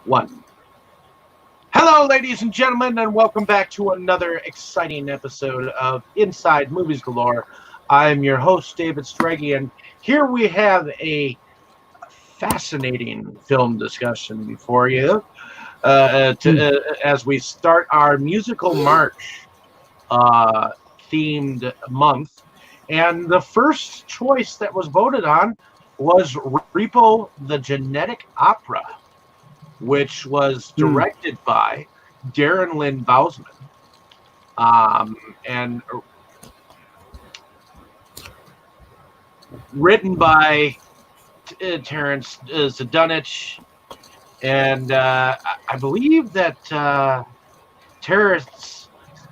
One. Hello, ladies and gentlemen, and welcome back to another exciting episode of Inside Movies Galore. I'm your host, David Strege, and here we have a fascinating film discussion before you as we start our musical march themed month. And the first choice that was voted on was Repo the Genetic Opera, which was directed by Darren Lynn Bousman, and written by Terrence Zdunich, and I believe that Terrence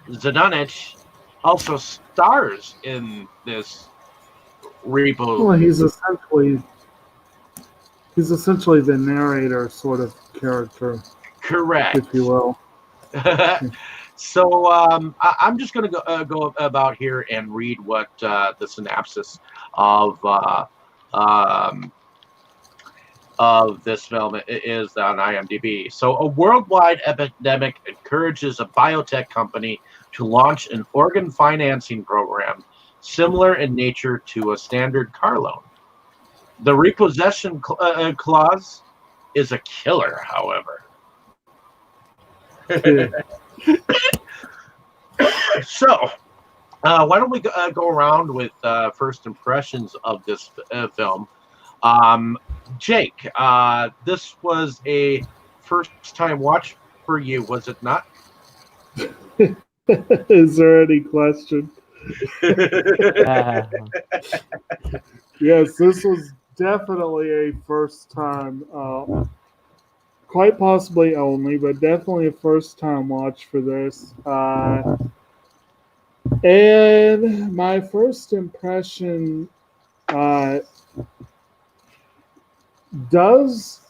Zdunich also stars in this Repo. Well, he's essentially the narrator sort of character, Correct, if you will. So I'm just going to go about here and read what the synopsis of this film is on IMDb. So, a worldwide epidemic encourages a biotech company to launch an organ financing program similar in nature to a standard car loan. The repossession clause is a killer, however. So, why don't we go around with first impressions of this film? Jake, this was a first-time watch for you, was it not? Is there any question? Yes, this was definitely a first time, quite possibly only, but definitely a first time watch for this. And my first impression does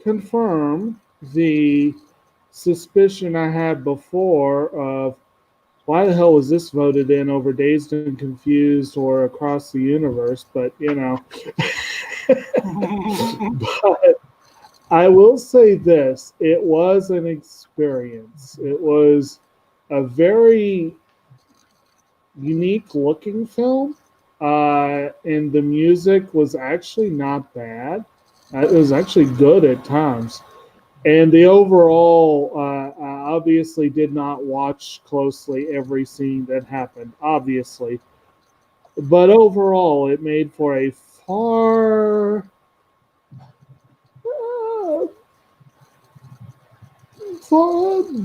confirm the suspicion I had before of why the hell was this voted in over Dazed and Confused or Across the Universe, but but I will say this, it was an experience. It was a very unique looking film. And the music was actually not bad. It was actually good at times. And the overall, obviously did not watch closely every scene that happened, obviously. But overall, it made for a far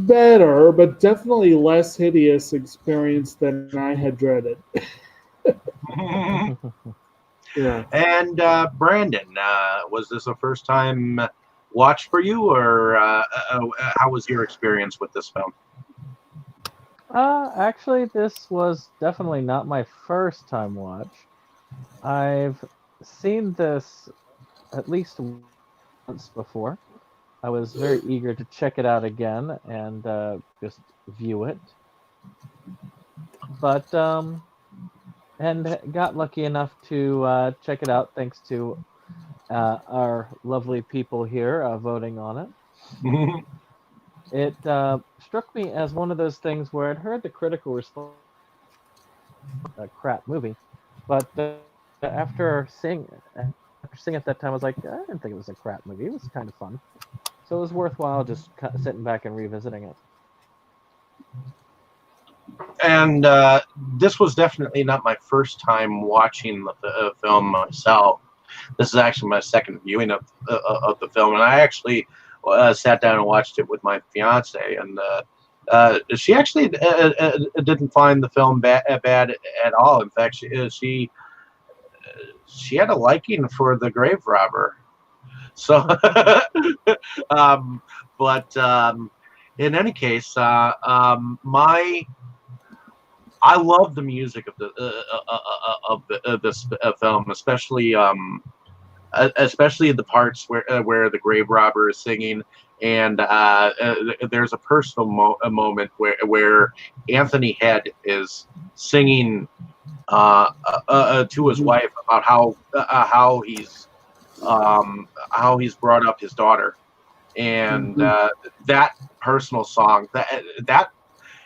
better, but definitely less hideous experience than I had dreaded. Yeah. And Brandon, was this a first time watch for you, or how was your experience with this film? Actually, this was definitely not my first time watch. I've seen this at least once before. I was very eager to check it out again and just view it. But and got lucky enough to check it out thanks to our lovely people here voting on it. It struck me as one of those things where I'd heard the critical response, a crap movie, but after seeing it that time, I was like, I didn't think it was a crap movie. It was kind of fun, so it was worthwhile just sitting back and revisiting it. And this was definitely not my first time watching the film myself. This is actually my second viewing of the film, and I actually sat down and watched it with my fiance, and she actually didn't find the film bad at all. In fact, she had a liking for the grave robber. So, but in any case, I love the music of this film, especially the parts where the grave robber is singing, and there's a personal moment where Anthony Head is singing to his wife about how he's brought up his daughter, and that personal song that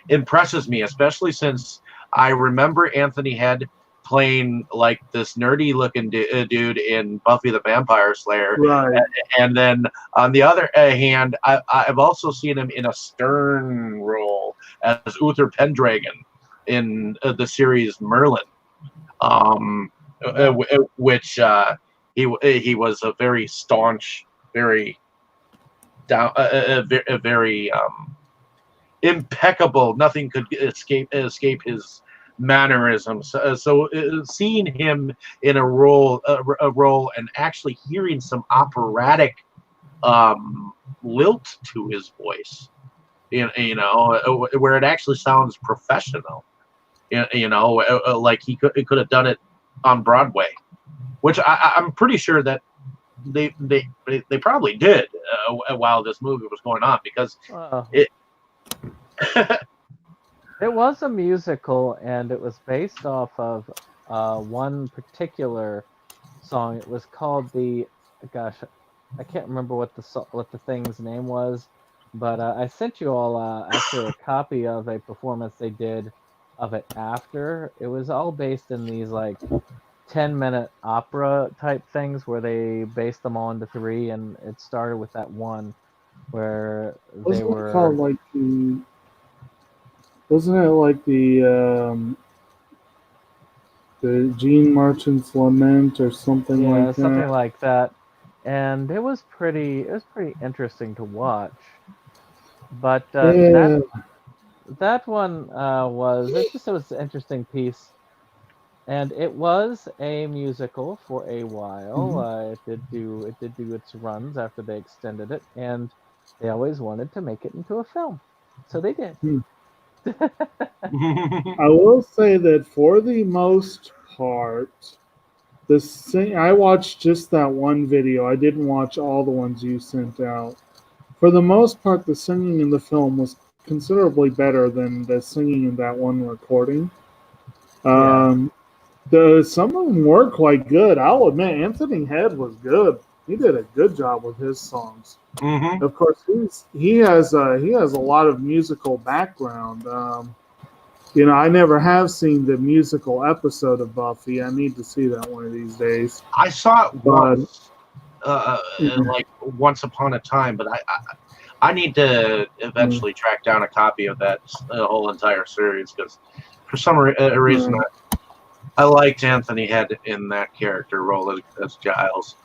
impresses me, especially since I remember Anthony Head playing like this nerdy looking dude in Buffy the Vampire Slayer, Right. and then on the other hand, I've also seen him in a stern role as Uther Pendragon in the series Merlin, which he was a very staunch, very down, a very impeccable. Nothing could escape his mannerisms. So seeing him in a role, and actually hearing some operatic lilt to his voice, where it actually sounds professional. Like he could have done it on Broadway, which I'm pretty sure that they probably did while this movie was going on, because it. It was a musical, and it was based off of one particular song. It was called gosh, I can't remember what the thing's name was, but I sent you all actually a copy of a performance they did of it after. It was all based in these like 10-minute opera type things where they based them all into 3, and it started with that one where they were called like the. Wasn't it like the Jean Marchant's Lament or something like that? Yeah, something like that. And it was pretty interesting to watch. But that one was an interesting piece, and it was a musical for a while. It did do its runs after they extended it, and they always wanted to make it into a film, so they did. I will say that for the most part, I watched just that one video. I didn't watch all the ones you sent out. For the most part, the singing in the film was considerably better than the singing in that one recording. Some of them were quite good. I'll admit, Anthony Head was good. He did a good job with his songs. Mm-hmm. Of course, he has a lot of musical background. I never have seen the musical episode of Buffy. I need to see that one of these days. I saw it once, like once upon a time, but I need to eventually track down a copy of that whole entire series, because for some reason I liked Anthony Head in that character role as Giles.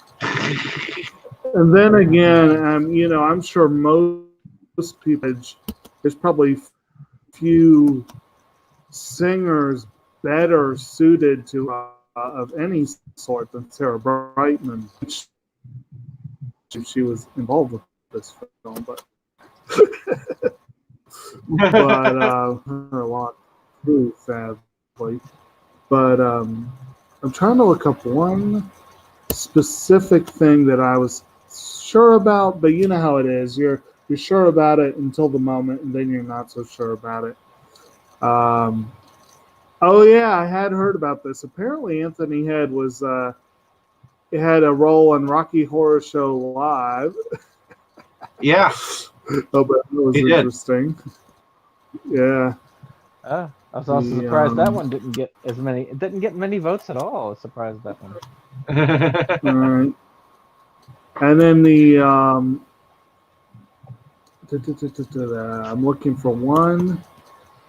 And then again, I'm sure most people, there's probably few singers better suited to of any sort than Sarah Brightman. She was involved with this film, but her a lot too, sadly. But I'm trying to look up one specific thing that I was sure about, but you know how it is. You're sure about it until the moment, and then you're not so sure about it. Oh yeah, I had heard about this. Apparently, Anthony Head had a role on Rocky Horror Show Live. Yeah. Oh, but that was interesting. Yeah. I was also surprised that one didn't get many votes at all. I was surprised that one. All right. And then I'm looking for one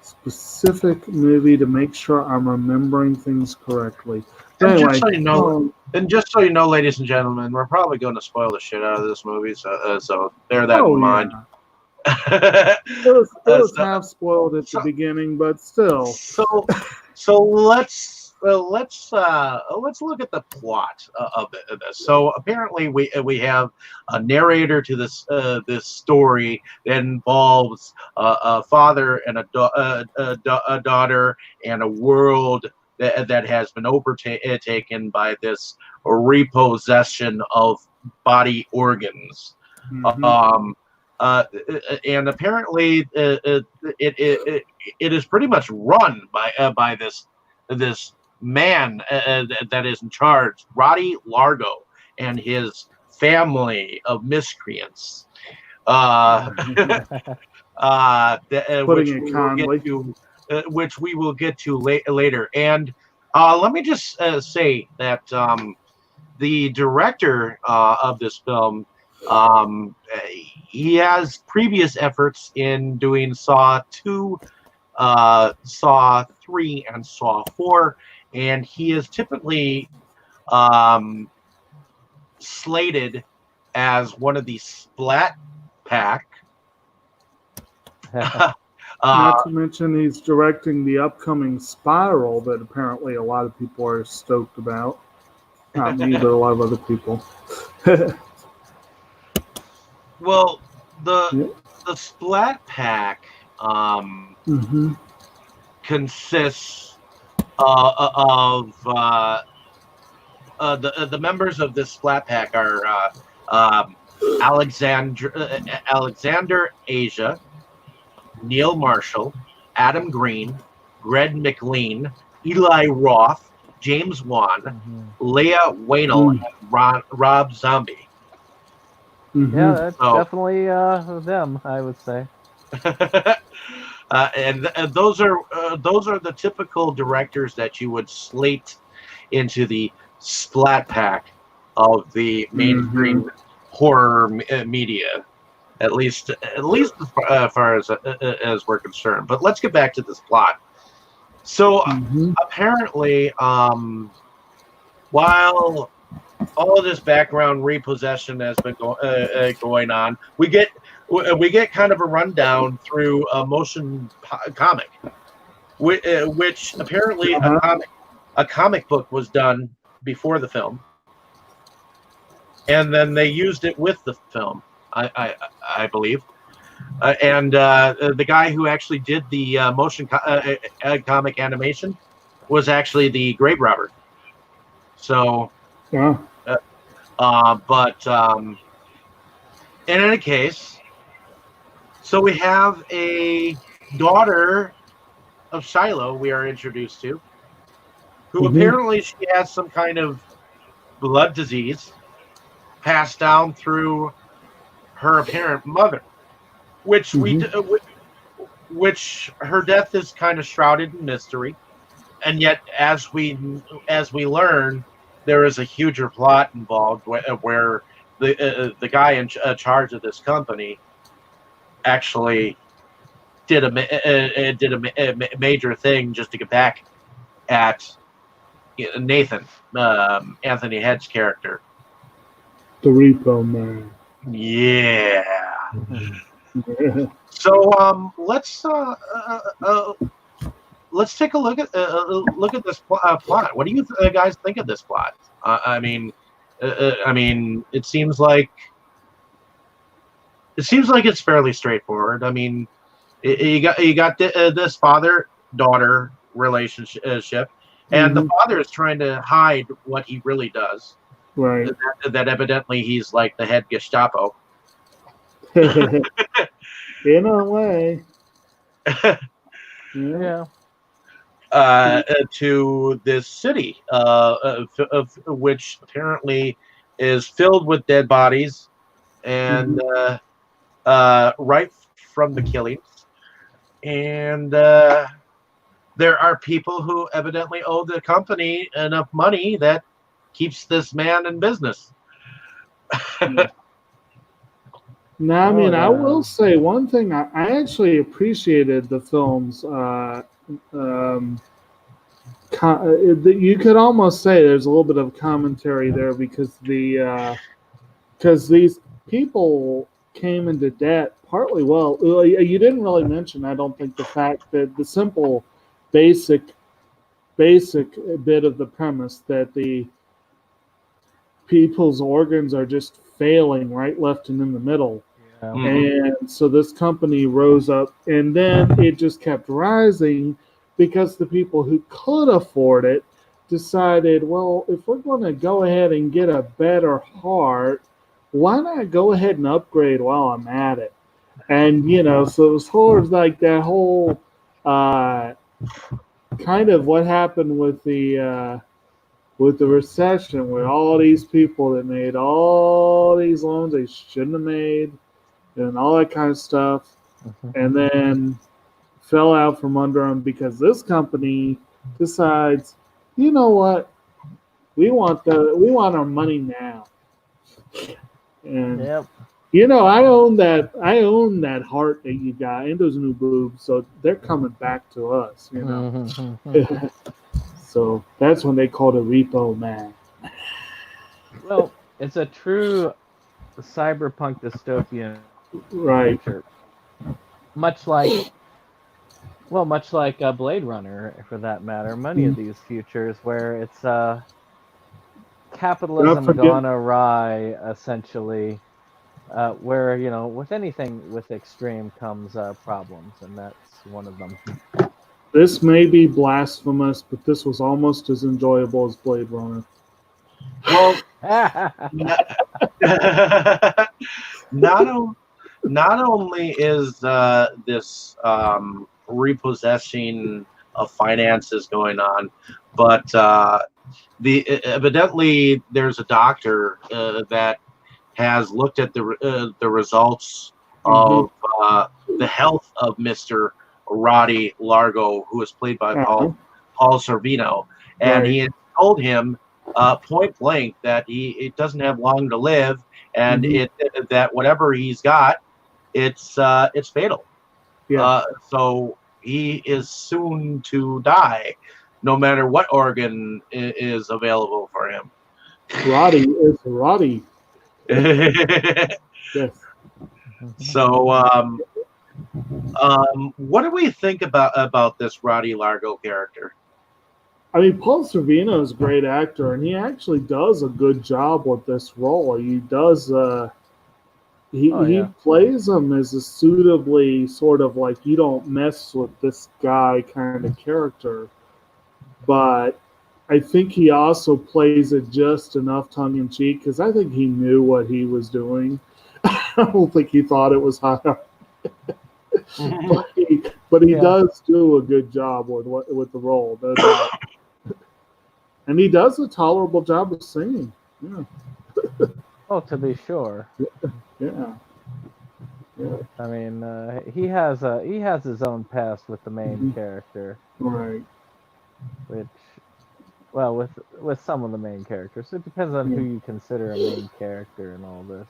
specific movie to make sure I'm remembering things correctly. And anyway, just so you know, ladies and gentlemen, we're probably going to spoil the shit out of this movie, so bear that in mind. Yeah. It was half spoiled at the beginning, but still. So let's look at the plot of this. So apparently we have a narrator to this story that involves a father and a daughter and a world that has been overtaken by this repossession of body organs. Mm-hmm. And apparently it is pretty much run by this man that is in charge, Roddy Largo, and his family of miscreants. Putting it kindly. Which we will get to later. And let me just say that the director of this film, he has previous efforts in doing Saw 2, Saw 3, and Saw 4, and he is typically slated as one of the Splat Pack. Not to mention he's directing the upcoming Spiral that apparently a lot of people are stoked about. Not me, but a lot of other people. Well, the Splat Pack consists of the members of this Splat Pack are Alexander Asia, Neil Marshall, Adam Green, Greg McLean, Eli Roth, James Wan, Leah Wainel, and Rob Zombie. Yeah, that's definitely them, I would say. And those are the typical directors that you would slate into the Splat Pack of the mainstream horror media. At least as far as we're concerned. But let's get back to this plot. So apparently, while all of this background repossession has been going on, we get kind of a rundown through a motion comic, which apparently a comic book was done before the film, and then they used it with the film. I believe, and the guy who actually did the motion comic animation was actually the grave robber. So, but in any case, so we have a daughter of Shiloh we are introduced to, who apparently she has some kind of blood disease passed down through her apparent mother, which which her death is kind of shrouded in mystery, and yet as we learn, there is a huger plot involved where the guy in charge of this company actually did a major thing just to get back at Nathan, Anthony Head's character, the Repo Man. Yeah. So let's take a look at this plot. What do you guys think of this plot? I mean, it seems like it's fairly straightforward. I mean, you got this father-daughter relationship, and the father is trying to hide what he really does. Right. That evidently he's like the head Gestapo. In a way. Yeah. To this city, of which apparently is filled with dead bodies, and right from the killings, and there are people who evidently owe the company enough money that keeps this man in business. Now, I mean, I will say one thing. I actually appreciated the film's. You could almost say there's a little bit of commentary there because these people came into debt partly. Well, you didn't really mention, I don't think, the fact that the simple, basic bit of the premise that the people's organs are just failing right, left, and in the middle. Yeah. And so this company rose up, and then it just kept rising because the people who could afford it decided, well, if we're going to go ahead and get a better heart, why not go ahead and upgrade while I'm at it? And, so it was sort of like that whole kind of what happened with the recession, with all these people that made all these loans they shouldn't have made, and all that kind of stuff, and then fell out from under him because this company decides, you know what, we want our money now. And Yep. I own that heart that you got and those new boobs, so they're coming back to us. So that's when they called it Repo Man. Well, it's a true cyberpunk dystopian Right. future, much like Blade Runner, for that matter. Many of these futures where it's capitalism gone awry, essentially. Where with anything with extreme comes problems, and that's one of them. This may be blasphemous, but this was almost as enjoyable as Blade Runner. Well, not only is this repossessing of finances going on, but evidently there's a doctor that has looked at the results of the health of Mr. Roddy Largo, who is played by Paul Sorvino, and he had told him point blank that it doesn't have long to live, and that whatever he's got, it's fatal. Yeah. So he is soon to die, no matter what organ is available for him. Roddy is Roddy. Yes. So, what do we think about this Roddy Largo character? I mean, Paul Sorvino is a great actor, and he actually does a good job with this role. He does. He plays him as a suitably sort of like you don't mess with this guy kind of character, but I think he also plays it just enough tongue in cheek because I think he knew what he was doing. I don't think he thought it was hard. but he does do a good job with the role, no doubt. And he does a tolerable job of singing. Yeah. Oh, to be sure. Yeah. I mean, he has his own past with the main character. Right. Which, well, with some of the main characters, it depends on who you consider a main character in all this.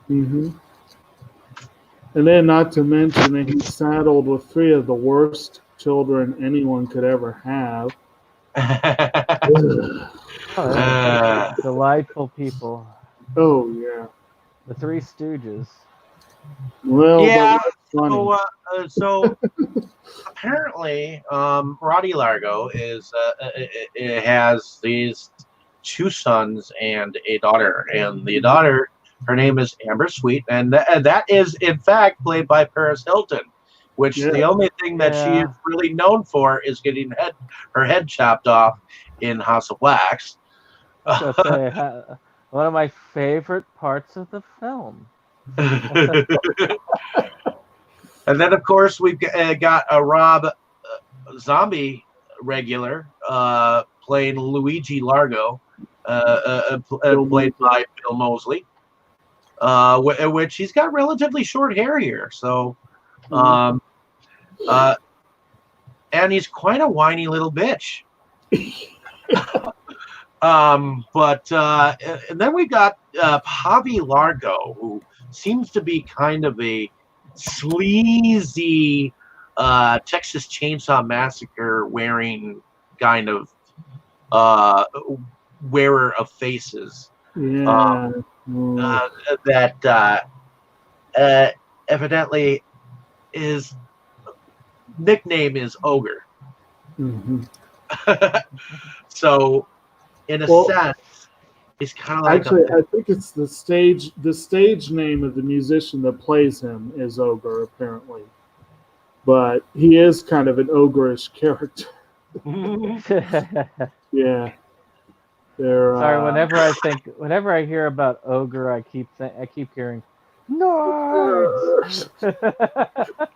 And then, not to mention that he's saddled with 3 of the worst children anyone could ever have. Delightful people. Oh yeah. The 3 Stooges. Well, yeah. Funny. So apparently, Roddy Largo has these 2 sons and a daughter, and the daughter, her name is Amber Sweet, and that is in fact played by Paris Hilton. Which the only thing that she is really known for is getting her head chopped off in House of Wax. One of my favorite parts of the film. And then, of course, we've got a Rob Zombie regular playing Luigi Largo, played by Bill Moseley, which he's got relatively short hair here. So, and he's quite a whiny little bitch. But and then we got Javi Largo, who seems to be kind of a sleazy Texas Chainsaw Massacre wearing kind of wearer of faces. That evidently his nickname is Ogre. So in a sense, he's kind of like actually, I think it's the stage name of the musician that plays him is Ogre, apparently. But he is kind of an ogreish character. Yeah. Sorry, whenever I hear about Ogre, I keep hearing nerds.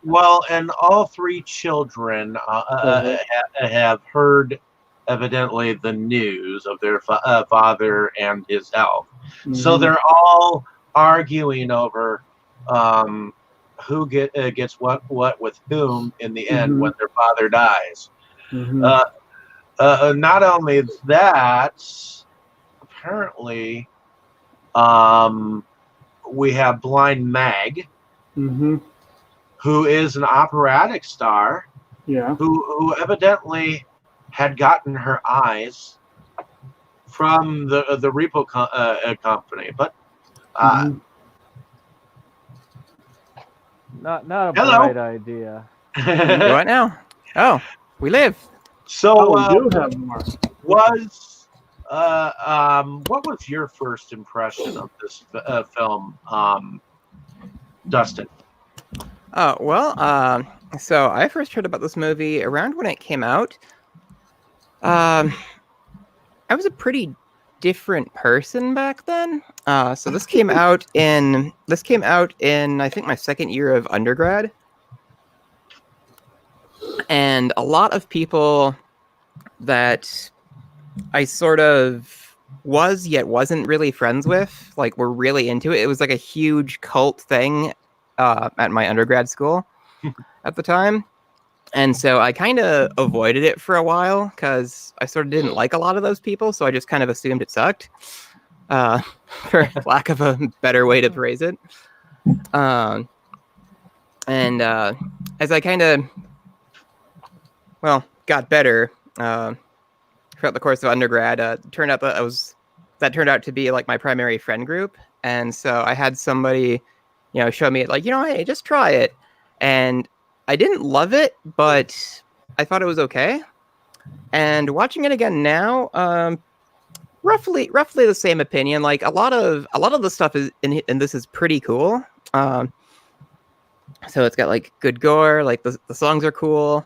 Well, and all 3 children have heard, evidently, the news of their father and his health. So they're all arguing over who gets what with whom in the end Mhm. when their father dies. Mhm. Not only that, apparently, we have Blind Mag, Mhm. who is an operatic star, Yeah. who evidently had gotten her eyes from the Repo company. But Mhm. Not a hello. bright idea. Do what now? Oh, we live. So Oh, we do have more. what was your first impression of this film, Dustin? Oh, well, so I first heard about this movie around when it came out. I was a pretty different person back then. So this came out in I think my second year of undergrad. And a lot of people that I sort of was yet wasn't really friends with, like, were really into it. It was like a huge cult thing at my undergrad school at the time. And so I kind of avoided it for a while because I sort of didn't like a lot of those people. So I just kind of assumed it sucked, for lack of a better way to phrase it. And as I kind of, got better throughout the course of undergrad, turned out that turned out to be like my primary friend group. And so I had somebody, show me like, hey, just try it. And I didn't love it, but I thought it was okay. And watching it again now, roughly the same opinion. Like a lot of the stuff is in this is pretty cool. So it's got like good gore, like the songs are cool.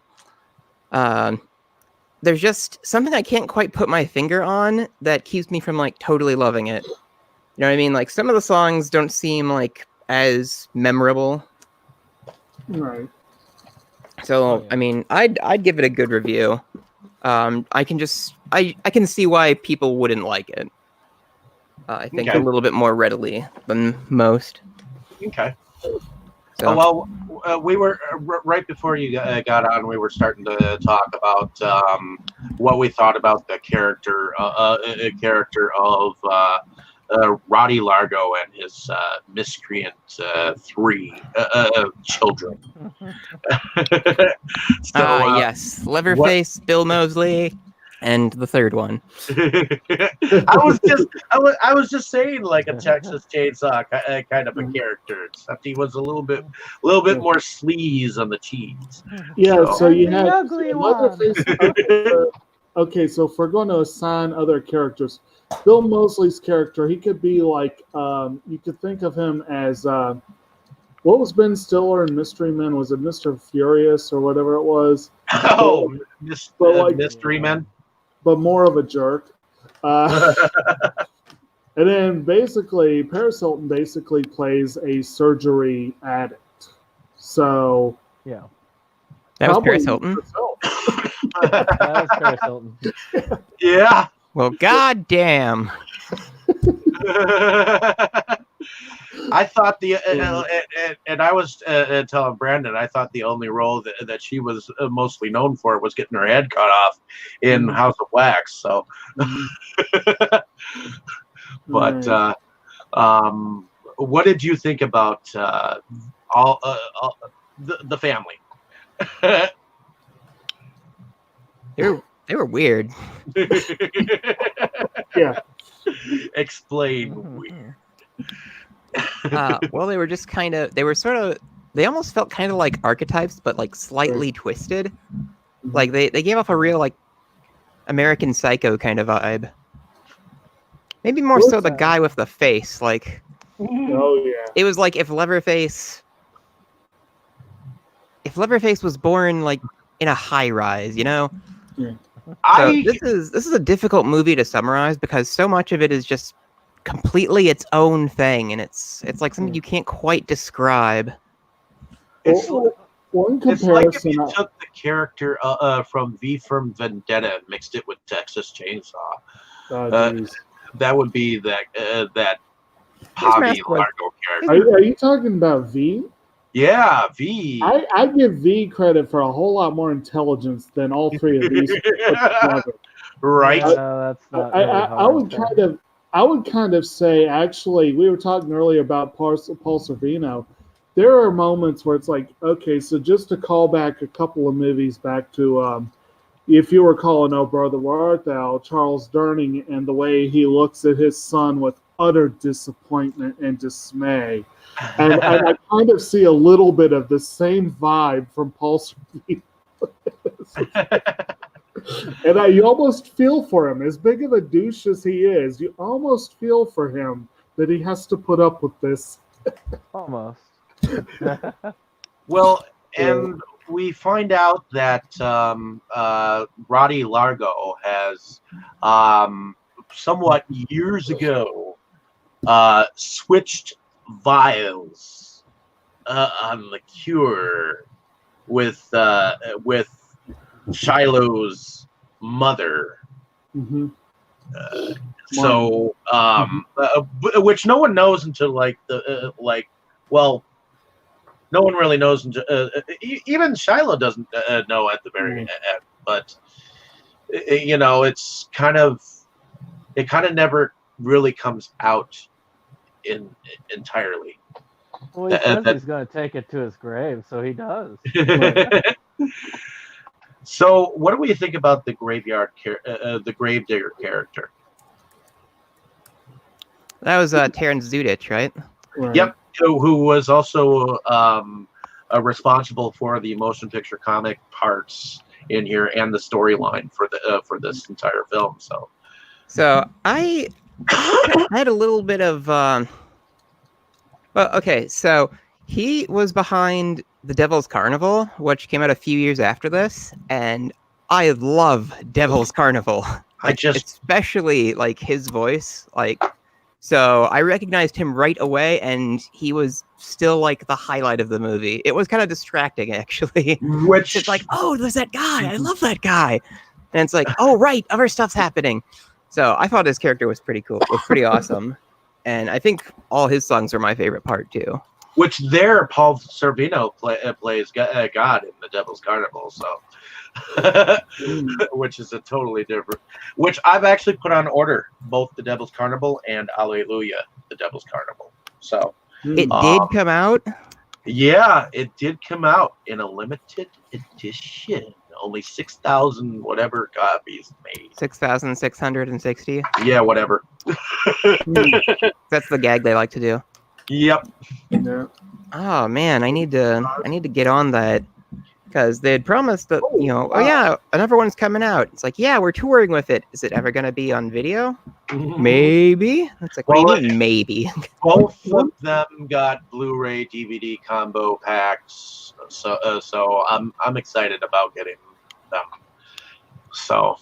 There's just something I can't quite put my finger on that keeps me from like totally loving it. You know what I mean? Like some of the songs don't seem like as memorable. Right. So Oh, yeah. I mean, I'd give it a good review. I can see why people wouldn't like it. I think Okay. a little bit more readily than most. Okay. So. Well, we were right before you got on. We were starting to talk about what we thought about the character of Roddy Largo and his miscreant 3 children. So Yes, Leatherface, Bill Moseley, and the third one. I was just saying like a Texas Chainsaw kind of a character, except he was a little bit more sleaze on the cheese. Yeah, so you And the had ugly one. Leatherface. Okay, so if we're going to assign other characters, Bill Moseley's character, he could be like, you could think of him as, what was Ben Stiller in Mystery Men? Was it Mr. Furious or whatever it was? Oh, like- Mystery Men. But more of a jerk. And then basically, Paris Hilton basically plays a surgery addict. So Yeah, That was probably Paris Hilton. herself. that was Paris Hilton. Yeah. Well, goddamn. I thought and I was telling Brandon, I thought the only role that she was mostly known for was getting her head cut off in House of Wax. So, but what did you think about all the family? They were weird. Yeah. Explain weird. Well, they were just they almost felt kind of like archetypes, but like slightly twisted. Like they gave off a real like American Psycho kind of vibe. Maybe more so the guy with the face. Like, Oh yeah. it was like if Leatherface was born like in a high rise, you know. So this is a difficult movie to summarize because so much of it is just completely its own thing, and it's like something you can't quite describe. It's One It's like if comparison. you took the character from V for Vendetta and mixed it with Texas Chainsaw. Oh, geez. That would be that Javi mask was- Largo character. Are you talking about V? Yeah, V. I give V credit for a whole lot more intelligence than all three of these put together. Right. That's not really hard. I would kind of say, actually, we were talking earlier about Paul Sorvino. There are moments where it's like, okay, so just to call back a couple of movies back to, if you were calling Oh Brother Where Art Thou, Charles Durning, and the way he looks at his son with utter disappointment and dismay. And I kind of see a little bit of the same vibe from Paul Sorvino. And you almost feel for him. As big of a douche as he is, you almost feel for him that he has to put up with this. Almost. Well, and we find out that Roddy Largo has somewhat years ago switched vials on the cure with Shiloh's mother. Mm-hmm. Which no one knows until no one really knows until even Shiloh doesn't know at the very end. But it kind of never really comes out entirely. Well, he says he's going to take it to his grave, so he does. So, what do we think about the the Gravedigger character? That was Terrence Zudich, right? Yep, who was also responsible for the motion picture comic parts in here and the storyline for this entire film. So I had a little bit of. Well, okay, so he was behind The Devil's Carnival, which came out a few years after this, and I love Devil's Carnival. Especially like his voice, so I recognized him right away, and he was still like the highlight of the movie. It was kind of distracting, actually. Which it's like, oh, there's that guy. I love that guy. And it's like, oh, right, other stuff's happening. So I thought his character was pretty cool. It was pretty awesome. And I think all his songs were my favorite part, too. Which Paul Sorvino plays God in The Devil's Carnival, so which is a totally different. Which I've actually put on order both The Devil's Carnival and Alleluia, The Devil's Carnival. So it did come out. Yeah, it did come out in a limited edition. Only 6,000 whatever copies made. 6,660. Yeah, whatever. That's the gag they like to do. Yep. Yeah. Oh man, I need to get on that because they had promised that another one's coming out. It's like, yeah, we're touring with it. Is it ever going to be on video? Maybe. It's like, what do you mean, maybe? Both of them got Blu-ray DVD combo packs, so I'm excited about getting them. So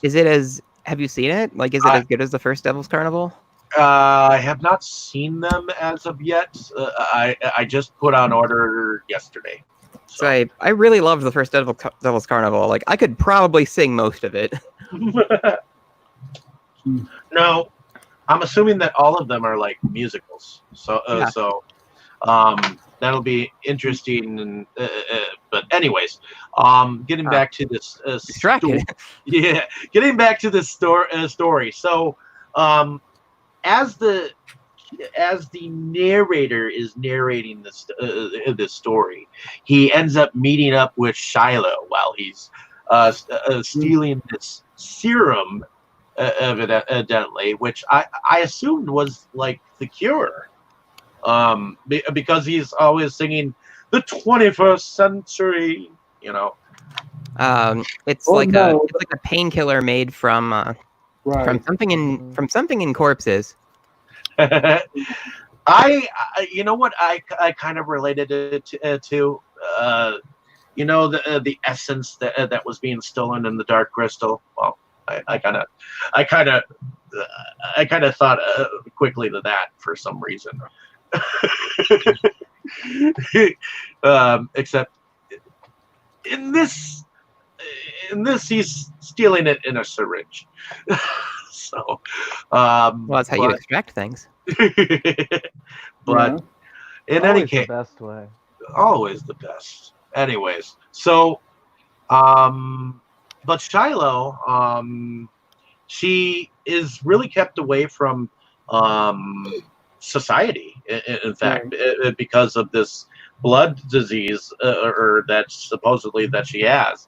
have you seen it? Like, is it as good as the first Devil's Carnival? I have not seen them as of yet. I just put on order yesterday. So I really loved the first Devil's Carnival. Like, I could probably sing most of it. No, I'm assuming that all of them are like musicals. So that'll be interesting. And but anyways, getting back to this distracted. Getting back to this story. So as the narrator is narrating this story, he ends up meeting up with Shiloh while he's stealing this serum, evidently, which I assumed was like the cure, because he's always singing the 21st century, It's like a painkiller made from something in corpses. I you know what I kind of related it to the essence that was being stolen in the Dark Crystal. Well, I kind of thought quickly to that for some reason. Except in this he's stealing it in a syringe. So, Well, that's how you extract things. But in any case, the best way. Always the best. Anyways, so, but Shiloh, she is really kept away from society. In fact, because of this blood disease, or that supposedly that she has,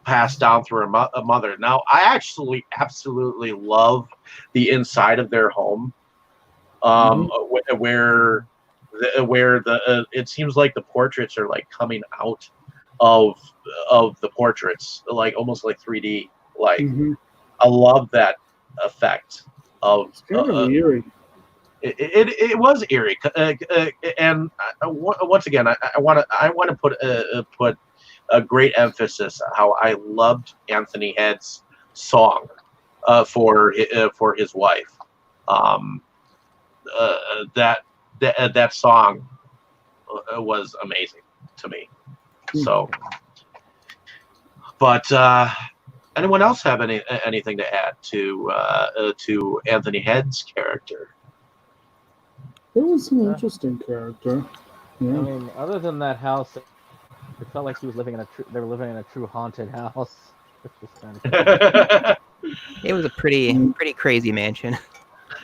passed down through her mother. Now, I actually absolutely love the inside of their home, where the it seems like the portraits are like coming out of the portraits, like almost like 3D. Like, I love that effect of. It's kind of eerie. It was eerie, and once again, I want to put a great emphasis on how I loved Anthony Head's song for his wife. That song was amazing to me. So, but anyone else have anything to add to Anthony Head's character? It was an interesting character. Yeah. I mean, other than that house, it felt like he was living in they were living in a true haunted house. It was a pretty crazy mansion.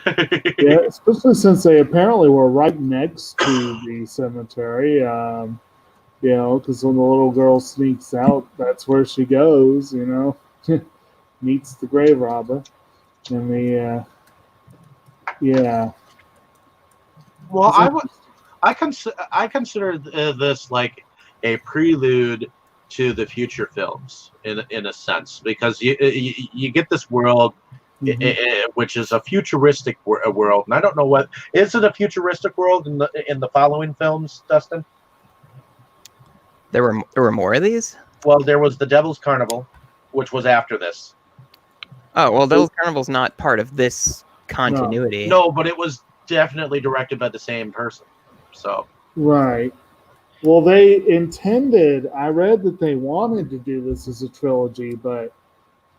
Yeah, especially since they apparently were right next to the cemetery. Because when the little girl sneaks out, that's where she goes. Meets the grave robber, and Well, I consider this like a prelude to the future films in a sense, because you get this world, which is a futuristic world, and I don't know what is it a futuristic world in the following films, Dustin? There were more of these? Well, there was the Devil's Carnival, which was after this. Oh, well, Devil's Carnival's not part of this continuity. No, but it was definitely directed by the same person. So right. Well, they intended. I read that they wanted to do this as a trilogy, but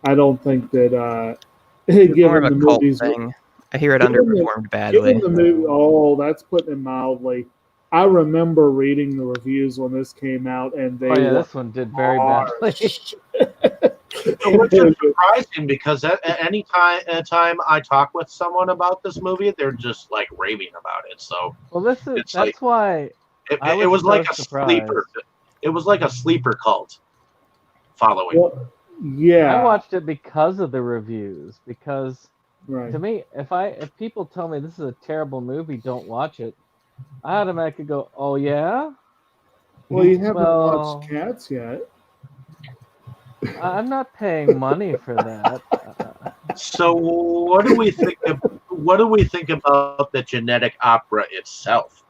I don't think that. It's more of a cult thing. I hear it underperformed badly. That's putting it mildly. I remember reading the reviews when this came out, and they. Oh yeah, this one did very badly. Which is surprising, because at any time I talk with someone about this movie, they're just like raving about it. So that's why it was like a sleeper. It was like a sleeper cult following. Well, yeah, I watched it because of the reviews. Because to me, if people tell me this is a terrible movie, don't watch it, I automatically go, oh yeah. Well, you haven't watched Cats yet. I'm not paying money for that. So what do we think about the genetic opera itself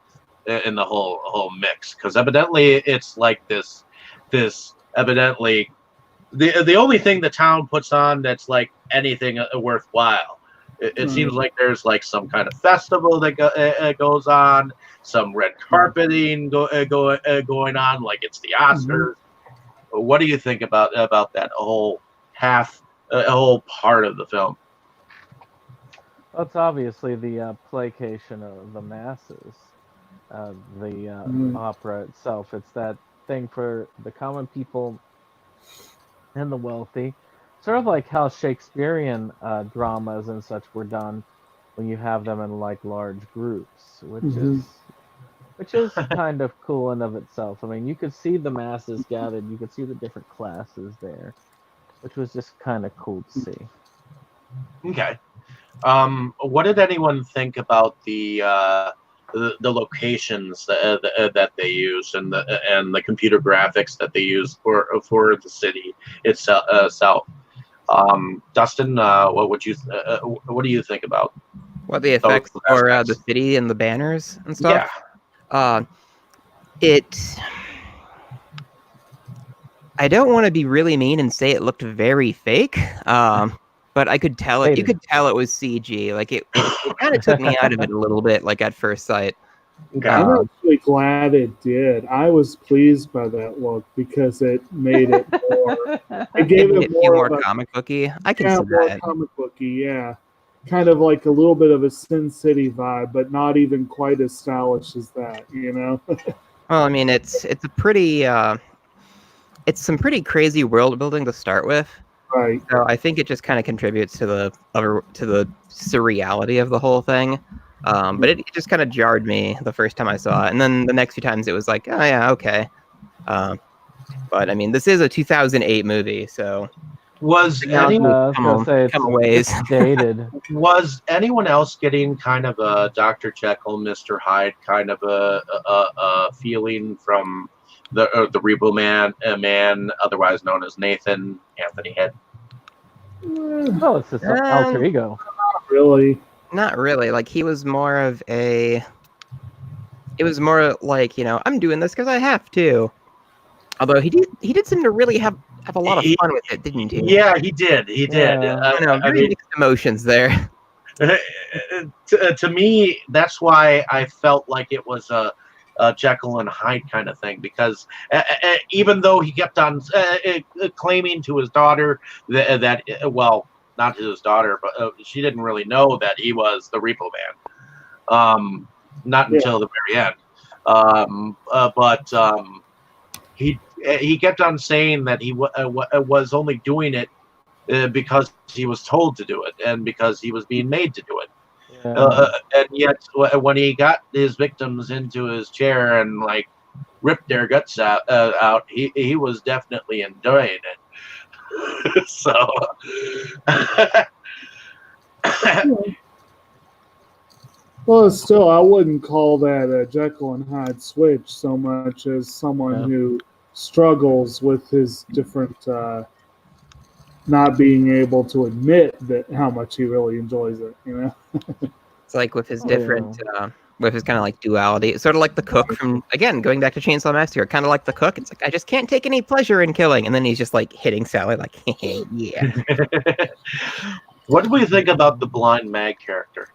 in the whole mix? Because evidently it's like this evidently the only thing the town puts on that's like anything worthwhile. It seems like there's like some kind of festival that goes on, some red carpeting going on, like it's the Oscars. What do you think about that whole whole part of the film? Well, it's obviously the placation of the masses, the opera itself. It's that thing for the common people and the wealthy. Sort of like how Shakespearean dramas and such were done when you have them in like large groups, which is kind of cool in of itself. I mean, you could see the masses gathered, you could see the different classes there, which was just kind of cool to see. Okay. What did anyone think about the locations that they used and the computer graphics that they used for the city itself? Dustin, what do you think about what the effects for the city and the banners and stuff? Yeah. I don't want to be really mean and say it looked very fake, but I could tell it. You could tell it was CG. Like it kind of took me out of it a little bit, like at first sight. Okay. I'm actually glad it did. I was pleased by that look because it made it more. It gave Maybe it a few more more of a comic booky. I can yeah, see more that. comic booky. Yeah, kind of like a little bit of a Sin City vibe, but not even quite as stylish as that. You know? Well, I mean, it's a pretty it's some pretty crazy world building to start with. Right. So I think it just kind of contributes to the surreality of the whole thing. But it just kind of jarred me the first time I saw it, and then the next few times it was like, oh yeah, okay. But I mean, this is a 2008 movie, so Was technology any has I was gonna say come a ways. it's dated. was anyone else getting kind of a Dr. Jekyll, Mr. Hyde kind of a feeling from the Repo man, otherwise known as Nathan Anthony Head? Oh, it's his alter ego. Not really. Not really. Like he was more of a. It was more like, I'm doing this because I have to. Although he did seem to really have a lot of fun with it, didn't he? Yeah, he did. He did. Yeah. I know, very mixed emotions there. To me, that's why I felt like it was a Jekyll and Hyde kind of thing, because even though he kept on claiming to his daughter that well, not to his daughter, but she didn't really know that he was the Repo Man, not until the very end. But he kept on saying that he was only doing it because he was told to do it and because he was being made to do it. Yeah. And yet, when he got his victims into his chair and like ripped their guts out, he was definitely enjoying it. So, Well, still, I wouldn't call that a Jekyll and Hyde switch so much as someone who struggles with his different, not being able to admit that how much he really enjoys it. You know, It's like with his different, with his kind of like duality. It's sort of like the cook from, again, going back to Chainsaw Massacre, kind of like the cook. It's like, I just can't take any pleasure in killing. And then he's just like hitting Sally, like, yeah. What do we think about the blind Mag character?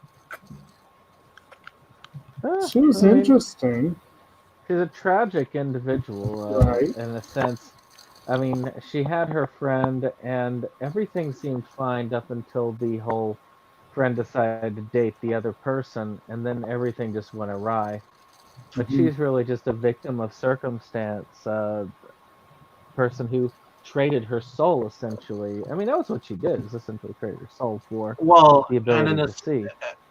she was interesting. She's a tragic individual, Right. in a sense. I mean, she had her friend, and everything seemed fine up until the whole friend decided to date the other person, and then everything just went awry. But she's really just a victim of circumstance, person who traded her soul, essentially. I mean, that was what she did, is essentially trade her soul for the ability to see.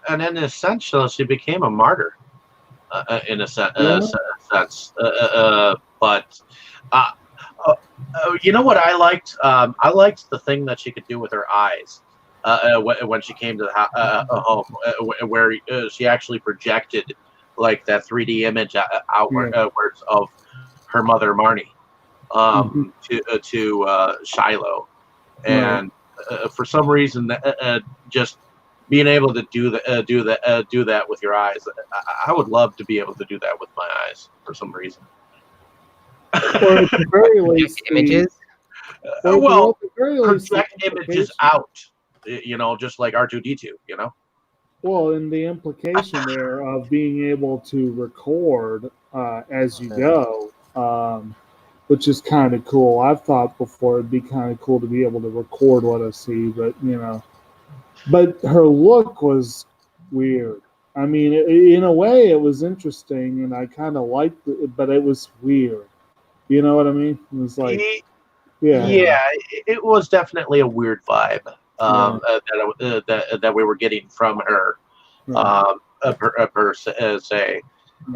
And in a sense, she became a martyr. In a sense, but you know what I liked? I liked the thing that she could do with her eyes when she came to the home, where she actually projected like that 3D image outwards of her mother Marnie to Shiloh, and for some reason, just being able to do that with your eyes, I would love to be able to do that with my eyes for some reason. Or at the very least, images. Well, project images out, just like R2D2, Well, and the implication there of being able to record as you go, which is kind of cool. I've thought before it'd be kind of cool to be able to record what I see, but But her look was weird. I mean, in a way, it was interesting, and I kind of liked it, but it was weird. You know what I mean? It was like, it was definitely a weird vibe that we were getting from her, per se.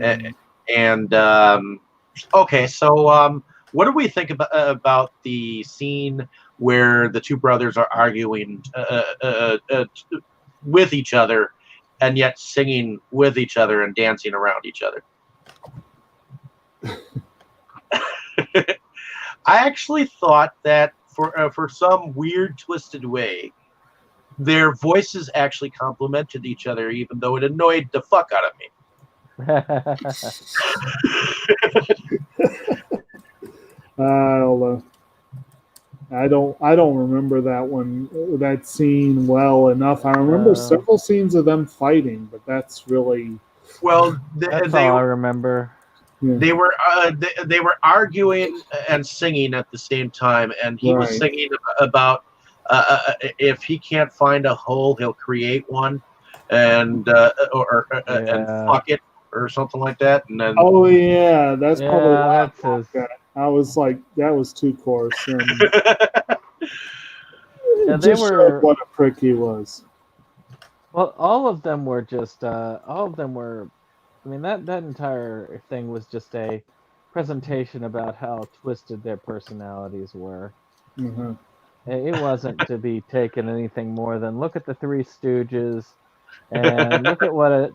And okay, so what do we think about the scene where the two brothers are arguing with each other, and yet singing with each other and dancing around each other? I actually thought that for some weird twisted way, their voices actually complemented each other, even though it annoyed the fuck out of me. I don't know. I don't remember that scene well enough. I remember several scenes of them fighting, but that's really Well, That's they all I remember. Yeah. they were arguing and singing at the same time, and he was Right. singing about if he can't find a hole, he'll create one, and and Yeah. fuck it or something like that. And then Oh yeah, that's probably Yeah, why that's his. I was like, that was too coarse, and Yeah, it they just showed were. what a prick he was. Well, all of them were just. All of them were. I mean, that entire thing was just a presentation about how twisted their personalities were. Uh-huh. It wasn't to be taken anything more than look at the Three Stooges and look at what it.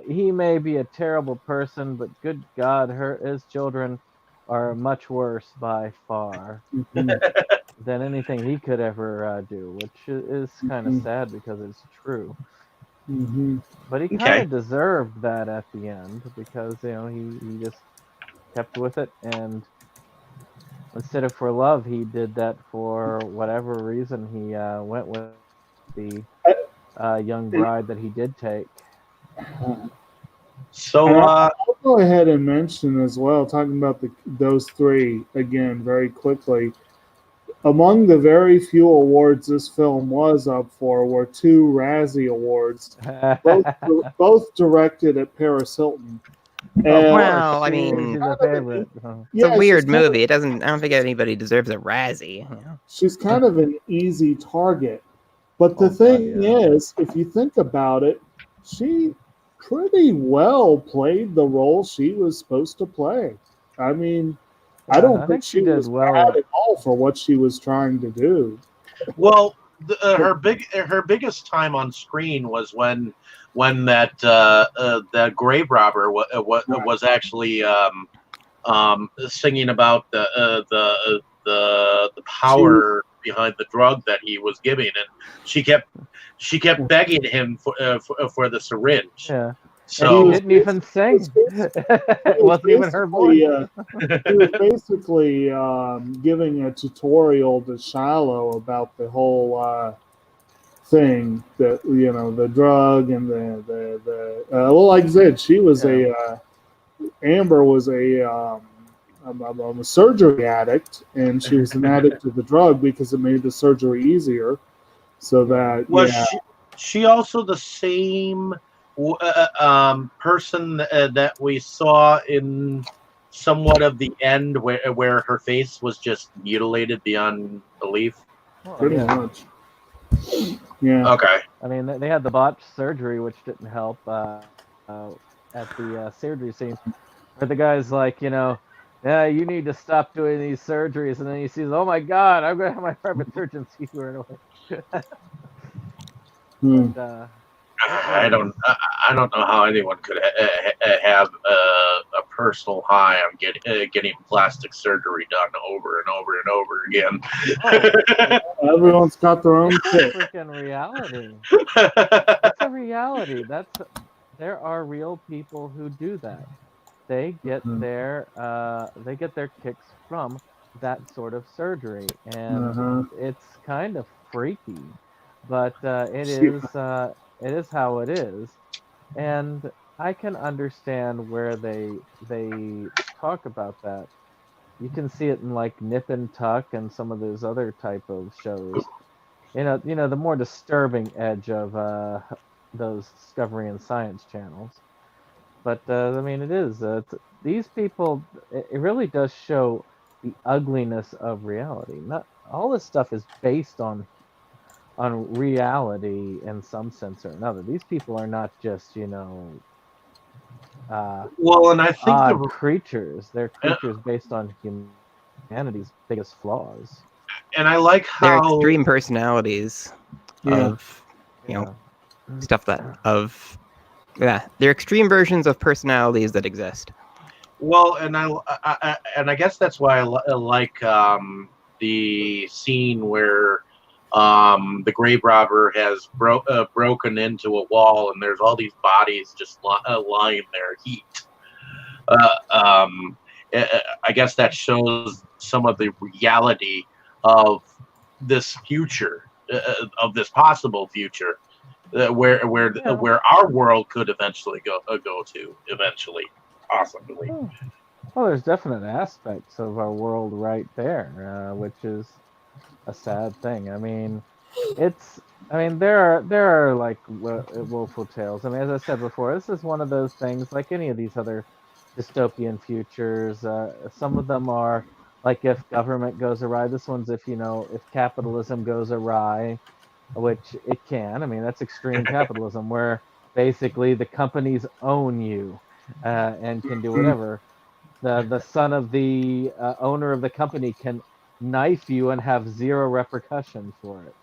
He may be a terrible person, but good God, his children are much worse by far Mhm. than anything he could ever do, which is kind of Mhm. sad because it's true. Mhm. But he kind okay, of deserved that at the end because he just kept with it, and instead of for love, he did that for whatever reason. He went with the young bride that he did take. And so I'll go ahead and mention as well, talking about those three again very quickly. Among the very few awards this film was up for were two Razzie Awards, both directed at Paris Hilton. Of And course, Well, I she's mean, the favorite. it's a yeah, weird movie. It doesn't. I don't think anybody deserves a Razzie. You know? she's kind of an easy target. But the Oh, God, thing yeah. is, if you think about it, she pretty well played the role she was supposed to play. I mean, I don't I think think she she did was well. bad at all for what she was trying to do. well, her biggest time on screen was when that grave robber was actually singing about the power behind the drug that he was giving, and she kept begging him for the syringe. Yeah. And she So didn't even sing. It wasn't even her voice. He was basically giving a tutorial to Shiloh about the whole thing, that the drug and the well, like I said, she was Amber was a surgery addict, and she was an addict to the drug because it made the surgery easier. So that was she also the same person that we saw in somewhat of the end where her face was just mutilated beyond belief? pretty much. Yeah. Okay. I mean, they had the botched surgery, which didn't help at the surgery scene, where the guy's like, yeah, you need to stop doing these surgeries, and then he sees, oh my God, I'm gonna have my private surgeon see you right away. Hmm. But, I don't know how anyone could have a personal high on getting plastic surgery done over and over and over again. Everyone's got their own it's a kick. freaking reality. It's a reality. There are real people who do that. They get their kicks from that sort of surgery, and Uh-huh. it's kind of freaky, but it Yeah. is how it is, and I can understand where they talk about that. You can see it in like Nip and Tuck and some of those other type of shows. The more disturbing edge of those Discovery and Science channels. But I mean, it is. These people. It really does show the ugliness of reality. Not all this stuff is based on reality in some sense or another. These people are not just Well, and I think odd creatures. They're creatures based on humanity's biggest flaws. and I like They're how extreme personalities of stuff they're extreme versions of personalities that exist. well, and I guess that's why I like the scene where the grave robber has broken into a wall, and there's all these bodies just lying there, heat. I guess that shows some of the reality of this future, of this possible future, where our world could eventually go to eventually, possibly. Well, there's definite aspects of our world right there, which is a sad thing. I mean, there are like woeful tales. I mean, as I said before, this is one of those things like any of these other dystopian futures. Some of them are like if government goes awry. This one's if capitalism goes awry, which it can. I mean, that's extreme capitalism where basically the companies own you and can do whatever. The son of the owner of the company can knife you and have zero repercussion for it.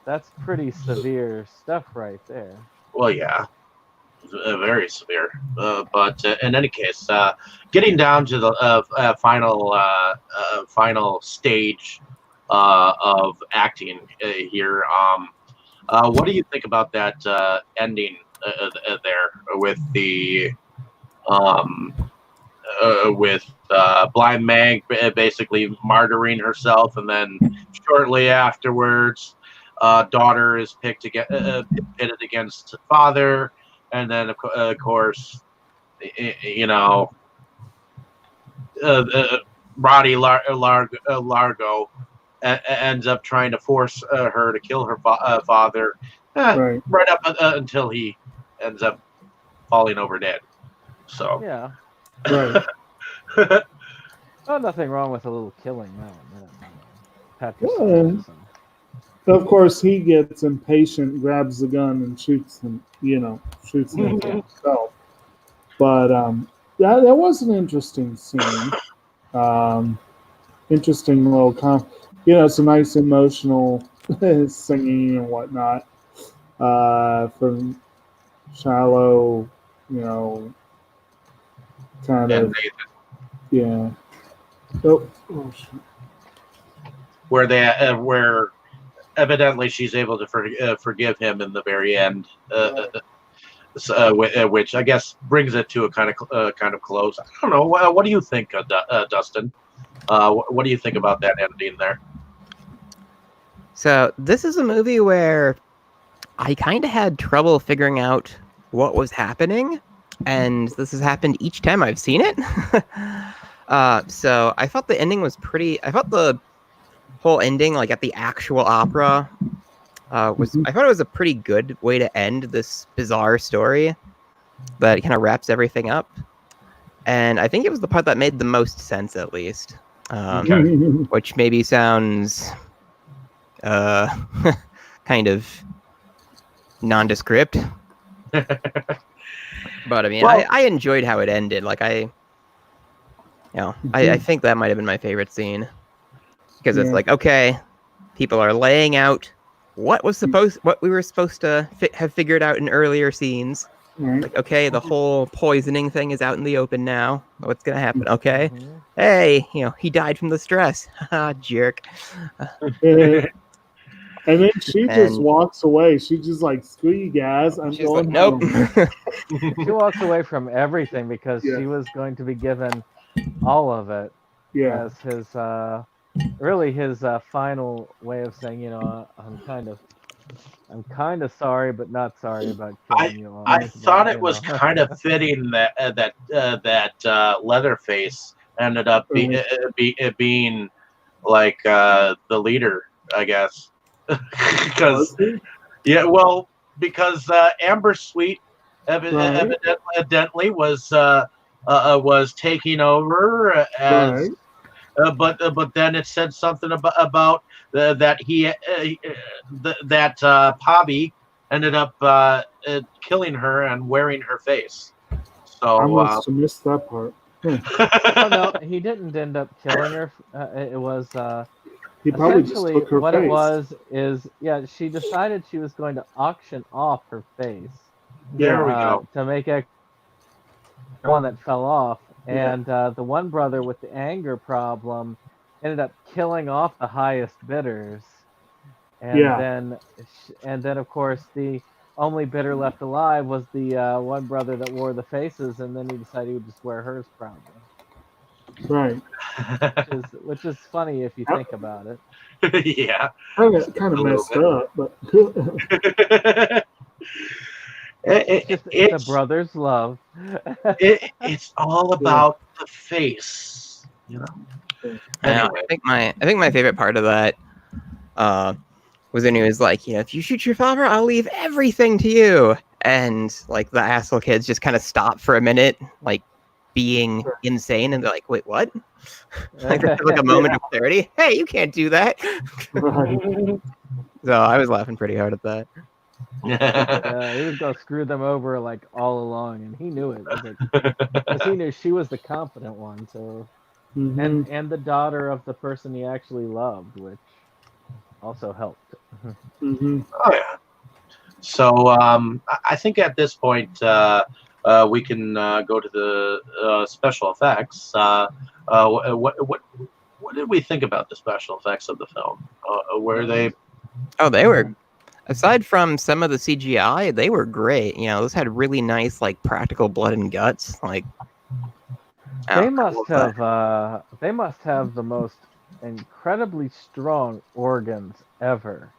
That's pretty severe stuff right there. Well, yeah, very severe. But in any case, getting down to the final stage of acting here. What do you think about that ending there with Blind Mag basically martyring herself, and then shortly afterwards, daughter is pitted against father, and then of course, Roddy Largo ends up trying to force her to kill her father, right up until he ends up falling over dead. So yeah, right. Oh, nothing wrong with a little killing now and then. Well, of course, he gets impatient, grabs the gun, and shoots him. Shoots him himself. But that was an interesting scene. Interesting little some nice emotional singing and whatnot from Shallow. Kind of. Yeah. Oh shit. Where evidently she's able to forgive him in the very end, which I guess brings it to a kind of close. I don't know. What do you think, Dustin? What do you think about that ending there? So this is a movie where I kind of had trouble figuring out what was happening, and this has happened each time I've seen it. So I thought the ending was I thought the whole ending, like at the actual opera, I thought it was a pretty good way to end this bizarre story that kind of wraps everything up. And I think it was the part that made the most sense, at least. Which maybe sounds kind of nondescript. But I mean, I enjoyed how it ended. Like I think that might have been my favorite scene. Because it's like, okay, people are laying out what we were supposed to have figured out in earlier scenes. Right. Like, okay, the whole poisoning thing is out in the open now. What's gonna happen? Okay, hey, he died from the stress. Haha, jerk. And then she just walks away. She just like, screw you guys. I'm going nope. She walks away from everything because she was going to be given all of it as his his final way of saying, I'm kind of sorry, but not sorry about killing you all. I thought it was kind of fitting that Leatherface ended up being like the leader, I guess. Because Amber Sweet evidently was taking over as. But then it said something about that Pobby ended up killing her and wearing her face. So I must have missed that part. No, he didn't end up killing her. It was he probably just took her what face. It was is she decided she was going to auction off her face. There we go. To make the one that fell off. And the one brother with the anger problem ended up killing off the highest bidders. And then of course the only bidder left alive was the one brother that wore the faces, and then he decided he would just wear hers proudly. Right. which is funny if you think about it. Yeah. Kind of A little messed bit. up, but It's a It's brother's love. it's all about the face, you know. Anyway, I think my favorite part of that was when he was like, if you shoot your father, I'll leave everything to you. And like the asshole kids just kind of stop for a minute, like being insane, and they're like, wait, what? Like, there's like a moment of clarity. Hey, you can't do that. right. So I was laughing pretty hard at that. Yeah, he was gonna screw them over like all along, and he knew it. Because he knew she was the confident one, so and the daughter of the person he actually loved, which also helped. Mm-hmm. Oh yeah. So I think at this point we can go to the special effects. What did we think about the special effects of the film? Were they? Oh, they were. Aside from some of the CGI, they were great. Those had really nice, like, practical blood and guts. Like, They must have the most incredibly strong organs ever.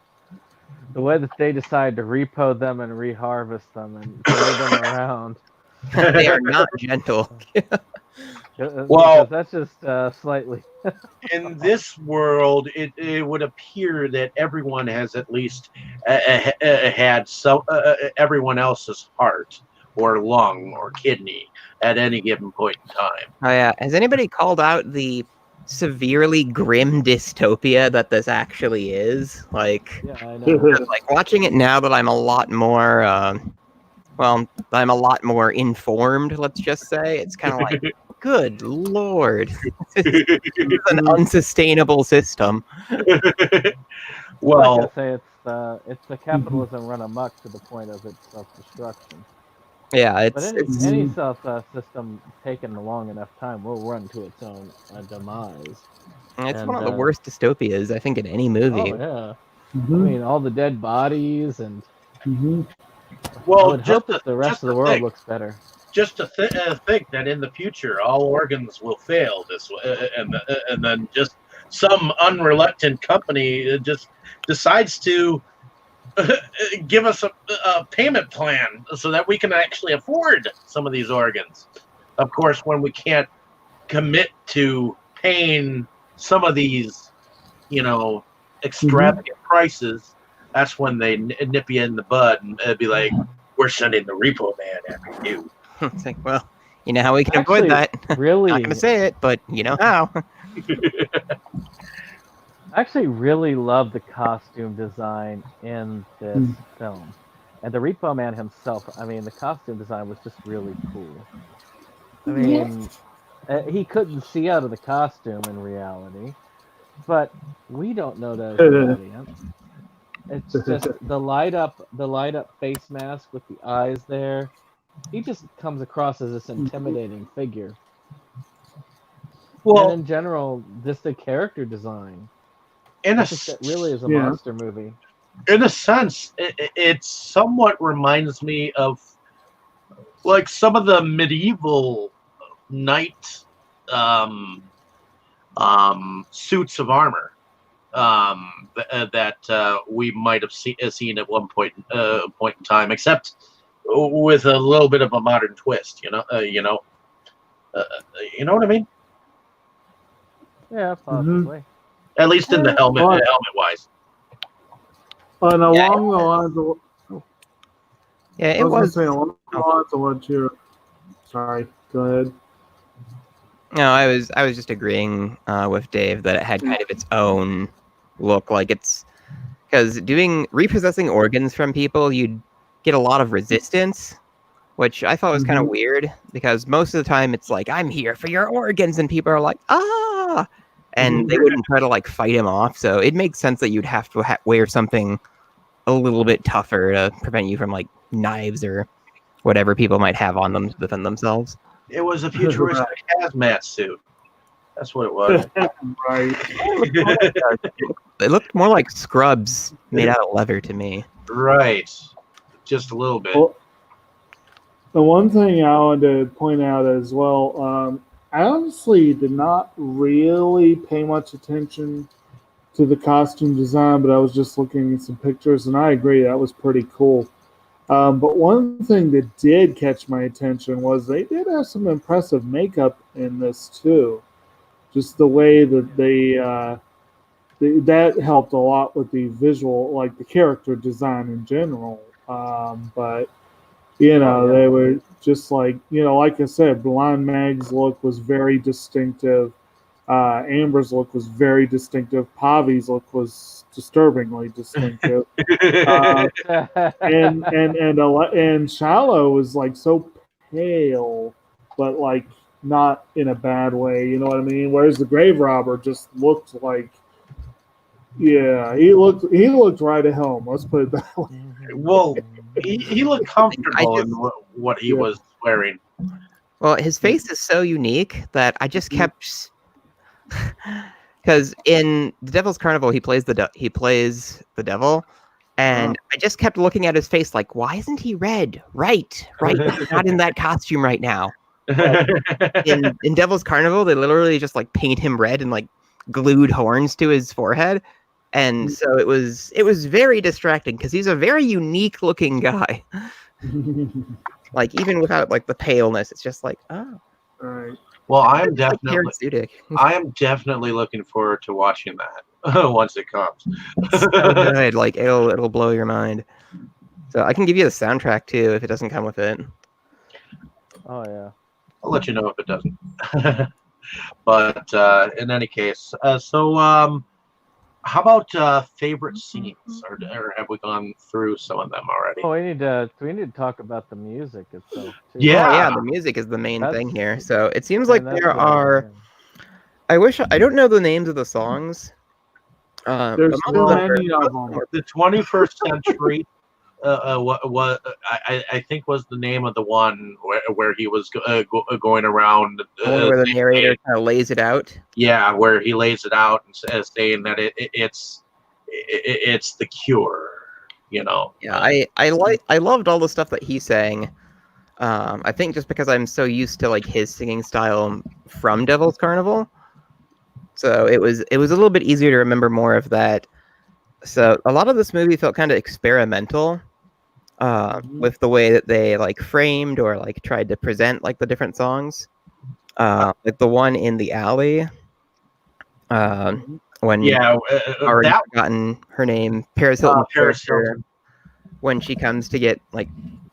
The way that they decide to repo them and reharvest them and throw them around. they are not gentle. Well, that's just slightly. in this world, it would appear that everyone has at least had everyone else's heart or lung or kidney at any given point in time. Oh yeah, has anybody called out the severely grim dystopia that this actually is? Like, Yeah, I know. like watching it now that I'm a lot more, I'm a lot more informed. Let's just say it's kind of like, good lord, this is an unsustainable system. Well, like I say, it's the capitalism run amok to the point of its self-destruction. Yeah, But any self system taken a long enough time will run to its own demise. It's one of the worst dystopias, I think, in any movie. Oh yeah, I mean all the dead bodies and. Well, I would hope that the rest of the world looks better. Just to think that in the future all organs will fail this way, and then just some unreluctant company just decides to give us a payment plan so that we can actually afford some of these organs. Of course, when we can't commit to paying some of these, extravagant prices, that's when they nip you in the bud and be like, we're sending the repo man after you. It's like, well, you know how we can avoid that. Really, not going to say it, but you know how. I actually really love the costume design in this film. And the Repo Man himself, I mean, the costume design was just really cool. I mean, he couldn't see out of the costume in reality, but we don't know that as an audience. It's just the light up face mask with the eyes there. He just comes across as this intimidating figure. Well, and in general, just the character design. It really is a monster movie. In a sense, it somewhat reminds me of like some of the medieval knight suits of armor that we might have seen at one point in time, except with a little bit of a modern twist. You know what I mean? Yeah, possibly. At least in the helmet wise. And along the lines of it was along the lines of what you're. Sorry, go ahead. No, I was just agreeing with Dave that it had kind of its own look. Like, it's because repossessing organs from people, you'd get a lot of resistance, which I thought was kind of weird, because most of the time it's like, I'm here for your organs, and people are like, ah, and they wouldn't try to like fight him off. So it makes sense that you'd have to wear something a little bit tougher to prevent you from like knives or whatever people might have on them to defend themselves. It was a futuristic hazmat suit. That's what it was. Right. It looked more like scrubs made out of leather to me. Right. Just a little bit. Well, the one thing I wanted to point out as well, I honestly did not really pay much attention to the costume design, but I was just looking at some pictures, and I agree that was pretty cool. But one thing that did catch my attention was they did have some impressive makeup in this too. Just the way that that helped a lot with the visual, like the character design in general. But they were just like like I said, Blind Mag's look was very distinctive. Amber's look was very distinctive. Pavi's look was disturbingly distinctive. Uh, and Shallow was like so pale, but like not in a bad way. You know what I mean? Whereas the grave robber just looked like, yeah, he looked right at home. Let's put it that way. Well, he looked comfortable in what he was wearing. Well, his face is so unique that I just kept, because in The Devil's Carnival he plays the devil, and I just kept looking at his face like, why isn't he red? Right, not in that costume right now. In Devil's Carnival, they literally just like paint him red and like glued horns to his forehead, and so it was very distracting because he's a very unique looking guy. Like even without like the paleness, it's just like, oh. All right. Well, I am definitely looking forward to watching that once it comes. It's so good. Like it'll blow your mind. So I can give you the soundtrack too if it doesn't come with it. Oh yeah. I'll let you know if it doesn't. But in any case, how about favorite scenes, or have we gone through some of them already? Oh, we need to talk about the music itself too. Yeah, the music is the main thing here. So it seems like there are. I don't know the names of the songs. There's too many of them. The 21st Century. What I think was the name of the one where he was going around. Where the narrator kind of lays it out. Yeah, where he lays it out and saying that it's the cure. Yeah, I loved all the stuff that he sang. I think just because I'm so used to like his singing style from Devil's Carnival, so it was a little bit easier to remember more of that. So a lot of this movie felt kind of experimental. With the way that they like framed or like tried to present like the different songs, like the one in the alley, when already forgotten her name, Paris Hilton, when she comes to get to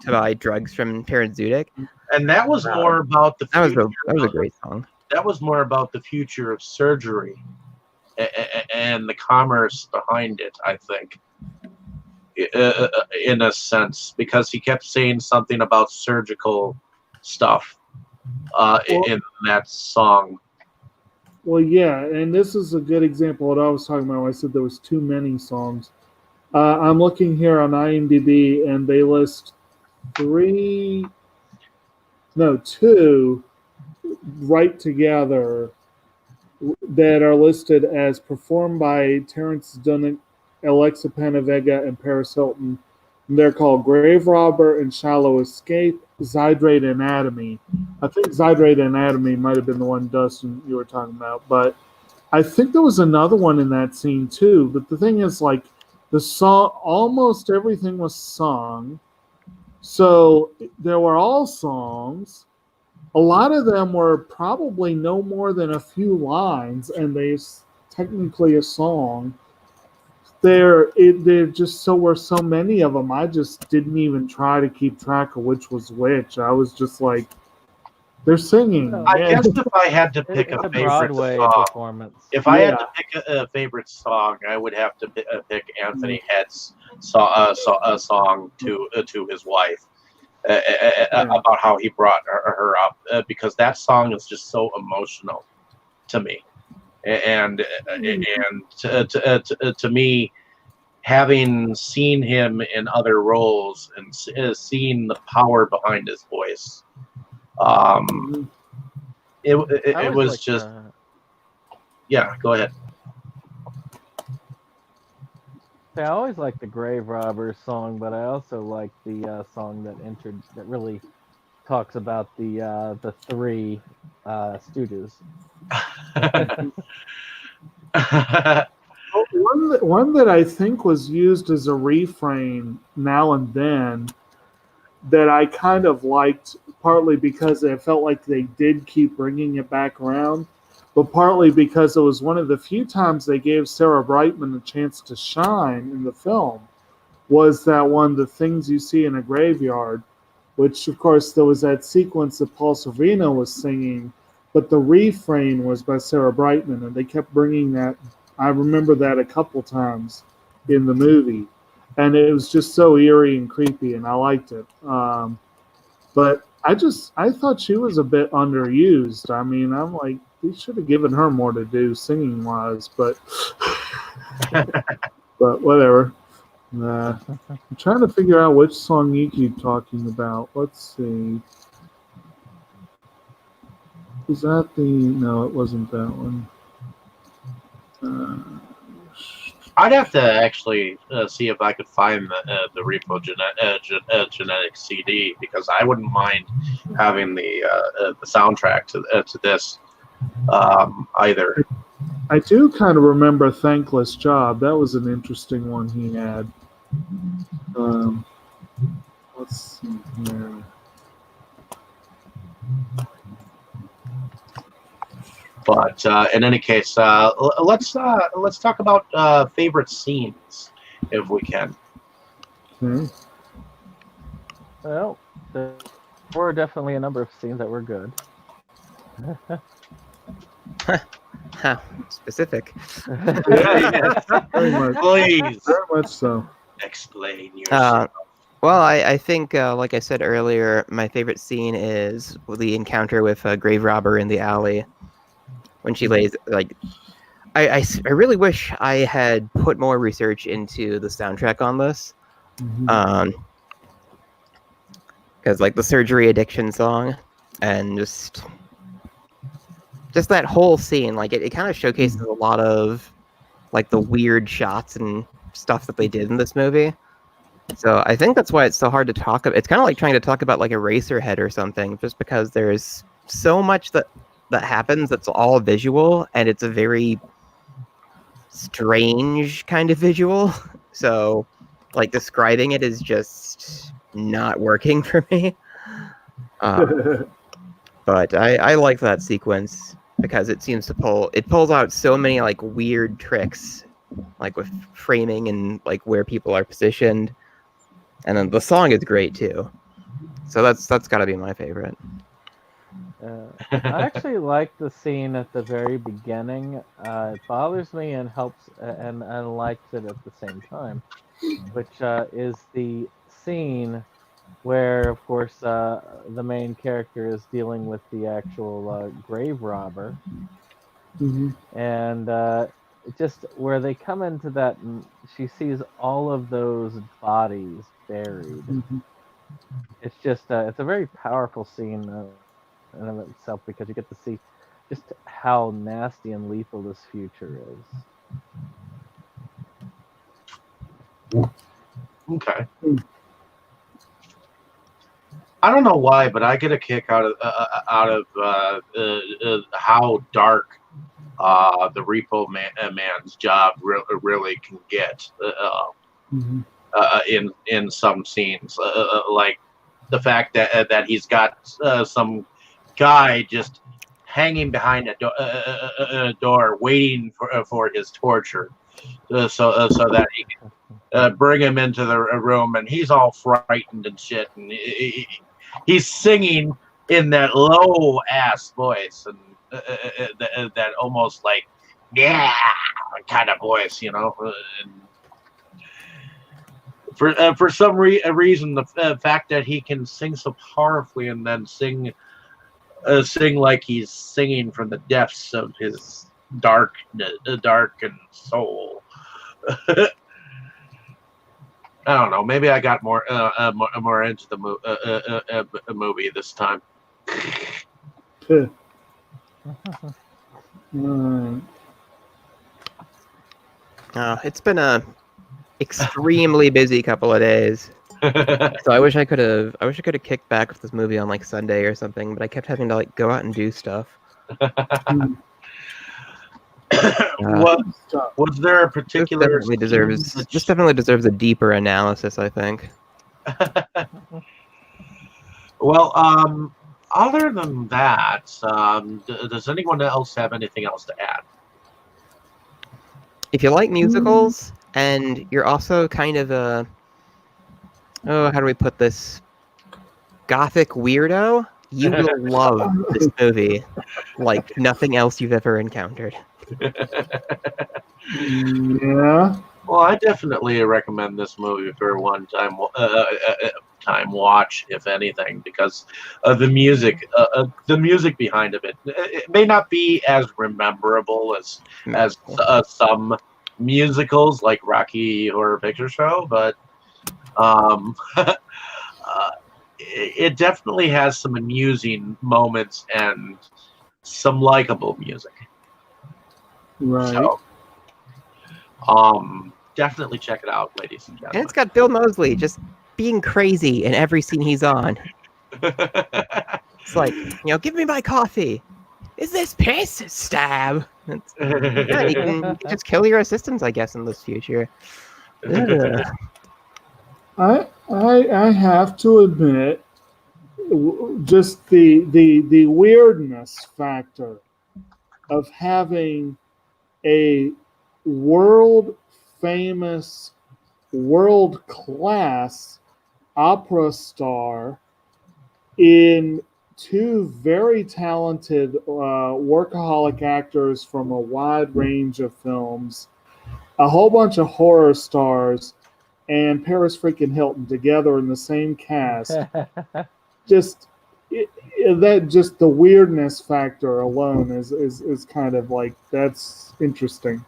buy drugs from Terrence Zudick, and that was more about the future. That was a great song. That was more about the future of surgery and the commerce behind it, I think. In a sense, because he kept saying something about surgical stuff in that song. Well, yeah, and this is a good example of what I was talking about when I said there was too many songs. I'm looking here on IMDb, and they list two right together that are listed as performed by Terrence Dunnick, Alexa Panavega, and Paris Hilton. And they're called Grave Robber and Shallow Escape, Zydrate Anatomy. I think Zydrate Anatomy might have been the one, Dustin, you were talking about. But I think there was another one in that scene too. But the thing is, like, the song, almost everything was sung. So there were all songs. A lot of them were probably no more than a few lines, and they're technically a song. There just were so many of them. I just didn't even try to keep track of which was which. I was just like, they're singing. I guess if I had to pick a favorite Broadway song, performance. If I had to pick a favorite song, I would have to pick Anthony Head's song to his wife about how he brought her up, because that song is just so emotional to me. And to me, having seen him in other roles and seeing the power behind his voice, it was like just yeah. Go ahead. I always liked the Grave Robbers song, but I also like the song that really talks about the three Stooges. One that I think was used as a refrain now and then that I kind of liked, partly because I felt like they did keep bringing it back around, but partly because it was one of the few times they gave Sarah Brightman a chance to shine in the film, was that one, The Things You See in a Graveyard, which, of course, there was that sequence that Paul Sorvino was singing, but the refrain was by Sarah Brightman, and they kept bringing that. I remember that a couple times in the movie, and it was just so eerie and creepy, and I liked it. But I thought she was a bit underused. I mean, I'm like, they should have given her more to do singing wise, but but whatever. I'm trying to figure out which song you keep talking about. Let's see. Is that the? No, it wasn't that one. I'd have to actually see if I could find the Repo genetic CD, because I wouldn't mind having the soundtrack to this either. I do kind of remember Thankless Job. That was an interesting one he had. Let's see here. But in any case, let's talk about favorite scenes, if we can. Okay. Well, there were definitely a number of scenes that were good. Huh, specific. Yeah, very much. Please, Very much so. explain yourself. Well, I think, like I said earlier, my favorite scene is the encounter with Grave Robber in the alley. When she lays, like, I really wish I had put more research into the soundtrack on this. Mhm. Because, like, the Surgery Addiction song, and just that whole scene, like, it kind of showcases a lot of, like, the weird shots and stuff that they did in this movie. So I think that's why it's so hard to talk about. It's kind of like trying to talk about, like, Eraserhead or something, just because there's so much that happens that's all visual, and it's a very strange kind of visual. So, like, describing it is just not working for me. But I like that sequence because it seems to pulls out so many, like, weird tricks, like with framing and, like, where people are positioned. And then the song is great too. So that's got to be my favorite. I actually like the scene at the very beginning. It bothers me and helps, and I likes it at the same time, which is the scene where, of course, the main character is dealing with the actual grave robber, Mhm. and just where they come into that, and she sees all of those bodies buried. Mhm. It's just it's a very powerful scene in of itself, because you get to see just how nasty and lethal this future is. Okay. Mm. I don't know why, but I get a kick out of how dark the Repo man's job really can get Mhm. in some scenes, like the fact that he's got some guy just hanging behind a door, waiting for his torture, so that he can bring him into the room, and he's all frightened and shit, and he's singing in that low ass voice, and that almost like, yeah, kind of voice, you know. And for some reason, the fact that he can sing so powerfully and then sing like he's singing from the depths of his darkened soul. I don't know. Maybe I got more into the movie this time. Alright. It's been a extremely busy couple of days. So I wish I could have kicked back with this movie on like Sunday or something, but I kept having to like go out and do stuff. What was there a particular This definitely deserves a deeper analysis, I think. Well, other than that, does anyone else have anything else to add? If you like musicals and you're also kind of a, how do we put this, gothic weirdo, you will love this movie like nothing else you've ever encountered. Yeah. Well, I definitely recommend this movie for one time watch, if anything, because of the music behind it. It may not be as memorable as some musicals like Rocky Horror Picture Show, but it definitely has some amusing moments and some likable music. Right. So, definitely check it out, ladies and gentlemen. And it's got Bill Moseley just being crazy in every scene he's on. It's like, give me my coffee. Is this piss? Stab. Yeah, you can just kill your assistants, I guess, in this future. I have to admit, just the weirdness factor of having a world famous, world class opera star in two very talented workaholic actors from a wide range of films, a whole bunch of horror stars, and Paris freaking Hilton together in the same cast. Just the weirdness factor alone is kind of like, that's interesting.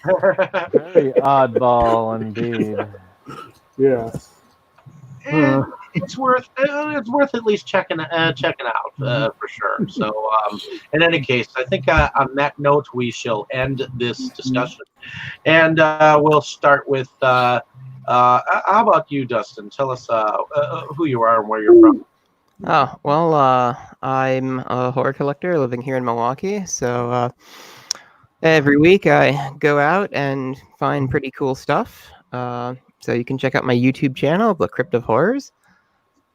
Very oddball indeed. Yeah. It's worth at least checking out for sure. So, in any case, I think on that note we shall end this discussion, and we'll start with. How about you, Dustin? Tell us who you are and where you're from. Oh, well, I'm a horror collector living here in Milwaukee, so every week I go out and find pretty cool stuff. So you can check out my YouTube channel, The Crypt of Horrors,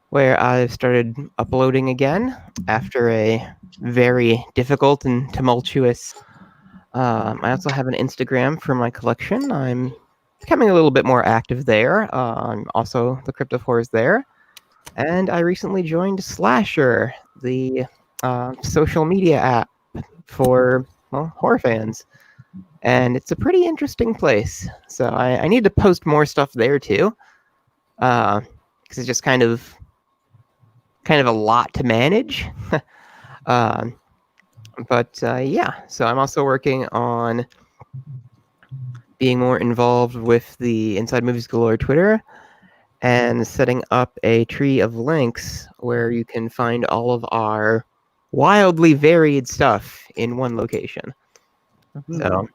where I've started uploading again after a very difficult and tumultuous. I also have an Instagram for my collection. I'm becoming a little bit more active there. I'm also The Crypt of Horrors there. And I recently joined Slasher, the social media app for horror fans. And it's a pretty interesting place. So I need to post more stuff there too. Because it's just kind of a lot to manage. But yeah, so I'm also working on being more involved with the Inside Movies Galore Twitter and setting up a tree of links where you can find all of our wildly varied stuff in one location. So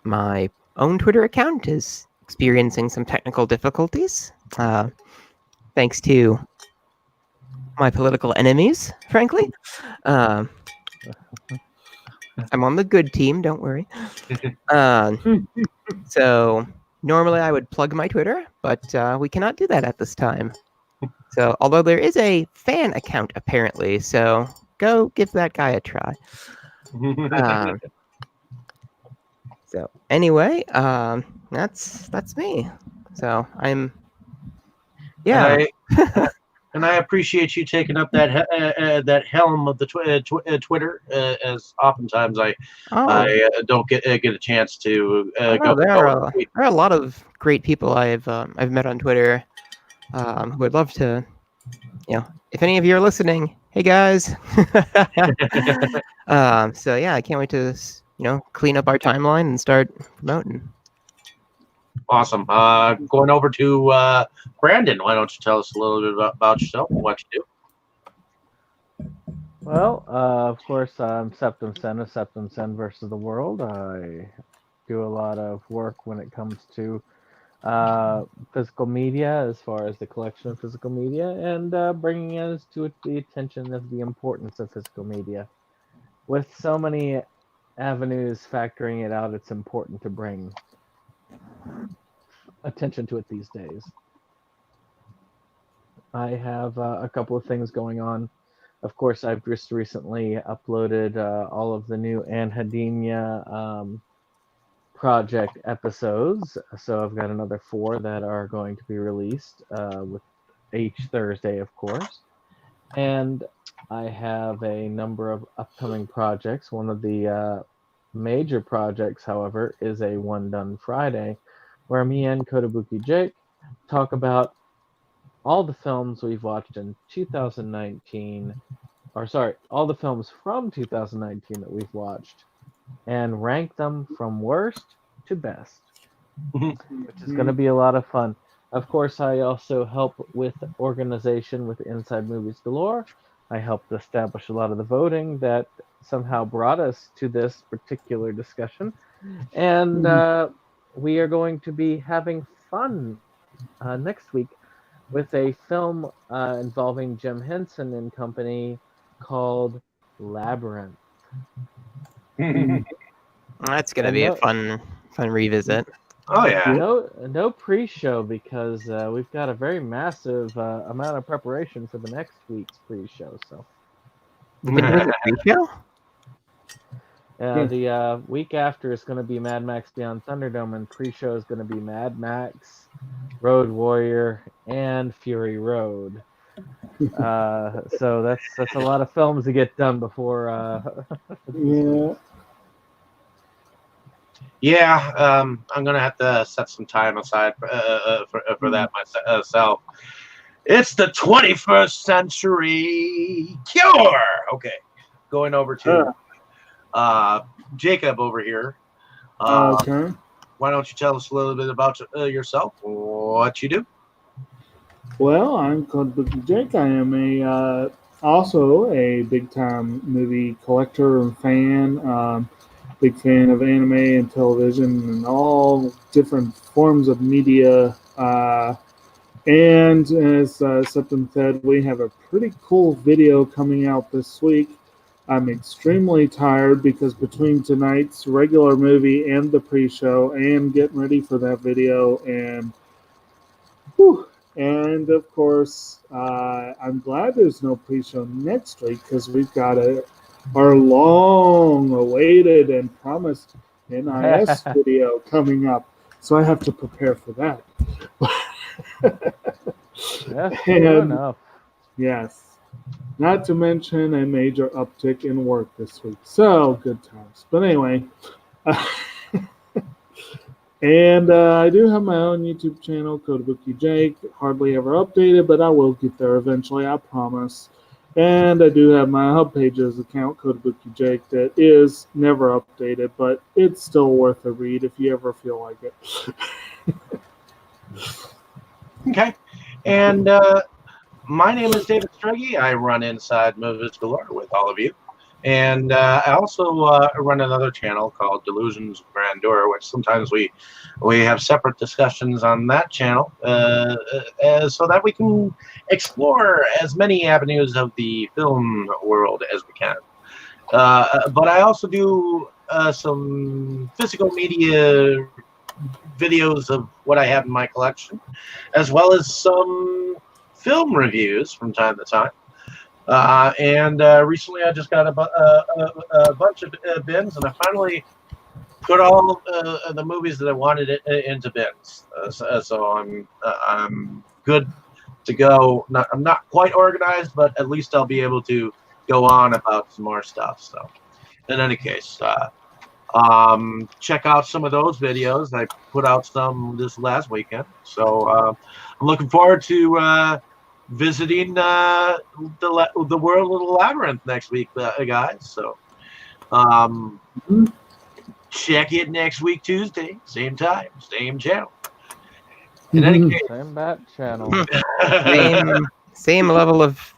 my own Twitter account is experiencing some technical difficulties, thanks to my political enemies, frankly. I'm on the good team, don't worry. So normally I would plug my Twitter, but we cannot do that at this time. So although there is a fan account apparently, so go give that guy a try. So anyway, that's me. So I'm, yeah. And I appreciate you taking up that helm of the Twitter, as oftentimes I don't get a chance to go. There are a lot of great people I've met on Twitter who would love to, if any of you are listening, hey guys. So yeah, I can't wait to clean up our timeline and start promoting. Awesome. Going over to Brandon, why don't you tell us a little bit about yourself and what you do? Well, of course, I'm Septum Sen of Septum Sen versus the World. I do a lot of work when it comes to physical media, as far as the collection of physical media, and bringing us to the attention of the importance of physical media. With so many avenues factoring it out, it's important to bring attention to it these days. I have a couple of things going on. Of course, I've just recently uploaded all of the new Anhedonia project episodes. So I've got another 4 that are going to be released with each Thursday, of course. And I have a number of upcoming projects. One of the major projects, however, is a One Done Friday, where me and Kotobuki Jake talk about all the films we've watched in 2019, or sorry, all the films from 2019 that we've watched, and rank them from worst to best, which is going to be a lot of fun. Of course, I also help with organization with Inside Movies Galore. I helped establish a lot of the voting that somehow brought us to this particular discussion. And we are going to be having fun next week with a film involving Jim Henson and company called Labyrinth. That's gonna be a fun revisit. Oh yeah. No pre-show because we've got a very massive amount of preparation for the next week's pre-show. So Pre-show? the week after is going to be Mad Max Beyond Thunderdome, and pre-show is going to be Mad Max, Road Warrior, and Fury Road. So that's a lot of films to get done before. Yeah, I'm gonna have to set some time aside for that myself. It's the 21st century cure. Okay, going over to Jacob over here. Okay. Why don't you tell us a little bit about yourself? What you do? Well, I'm called Jake. I am also a big time movie collector and fan. Big fan of anime and television and all different forms of media. And as Septim said, we have a pretty cool video coming out this week. I'm extremely tired because between tonight's regular movie and the pre-show and getting ready for that video and of course, I'm glad there's no pre-show next week because we've got our long-awaited and promised NIS video coming up. So I have to prepare for that. That's true enough. Yes. Not to mention a major uptick in work this week. So, good times. But anyway. And I do have my own YouTube channel, Kotobuki Jake. Hardly ever updated, but I will get there eventually, I promise. And I do have my Hub Pages account, Kotobuki Jake, that is never updated, but it's still worth a read if you ever feel like it. Okay. And my name is David Struggy. I run Inside Movies Galore with all of you. And I also run another channel called Delusions of Grandeur, which sometimes we have separate discussions on that channel so that we can explore as many avenues of the film world as we can. But I also do some physical media videos of what I have in my collection, as well as some film reviews from time to time. And recently I just got a bunch of bins, and I finally put all the movies that I wanted into bins. So I'm good to go. I'm not quite organized, but at least I'll be able to go on about some more stuff. So in any case, check out some of those videos. I put out some this last weekend. So I'm looking forward to visiting the world of the Labyrinth next week, guys. So check it next week, Tuesday, same time, same channel. In any case, Same bat channel. same level of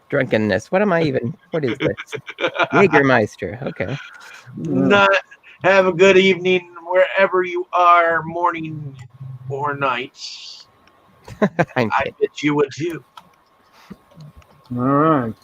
drunkenness. What is this? Jägermeister. Okay. Have a good evening wherever you are, morning, more nights. I'm I kidding. bet you would too. All right.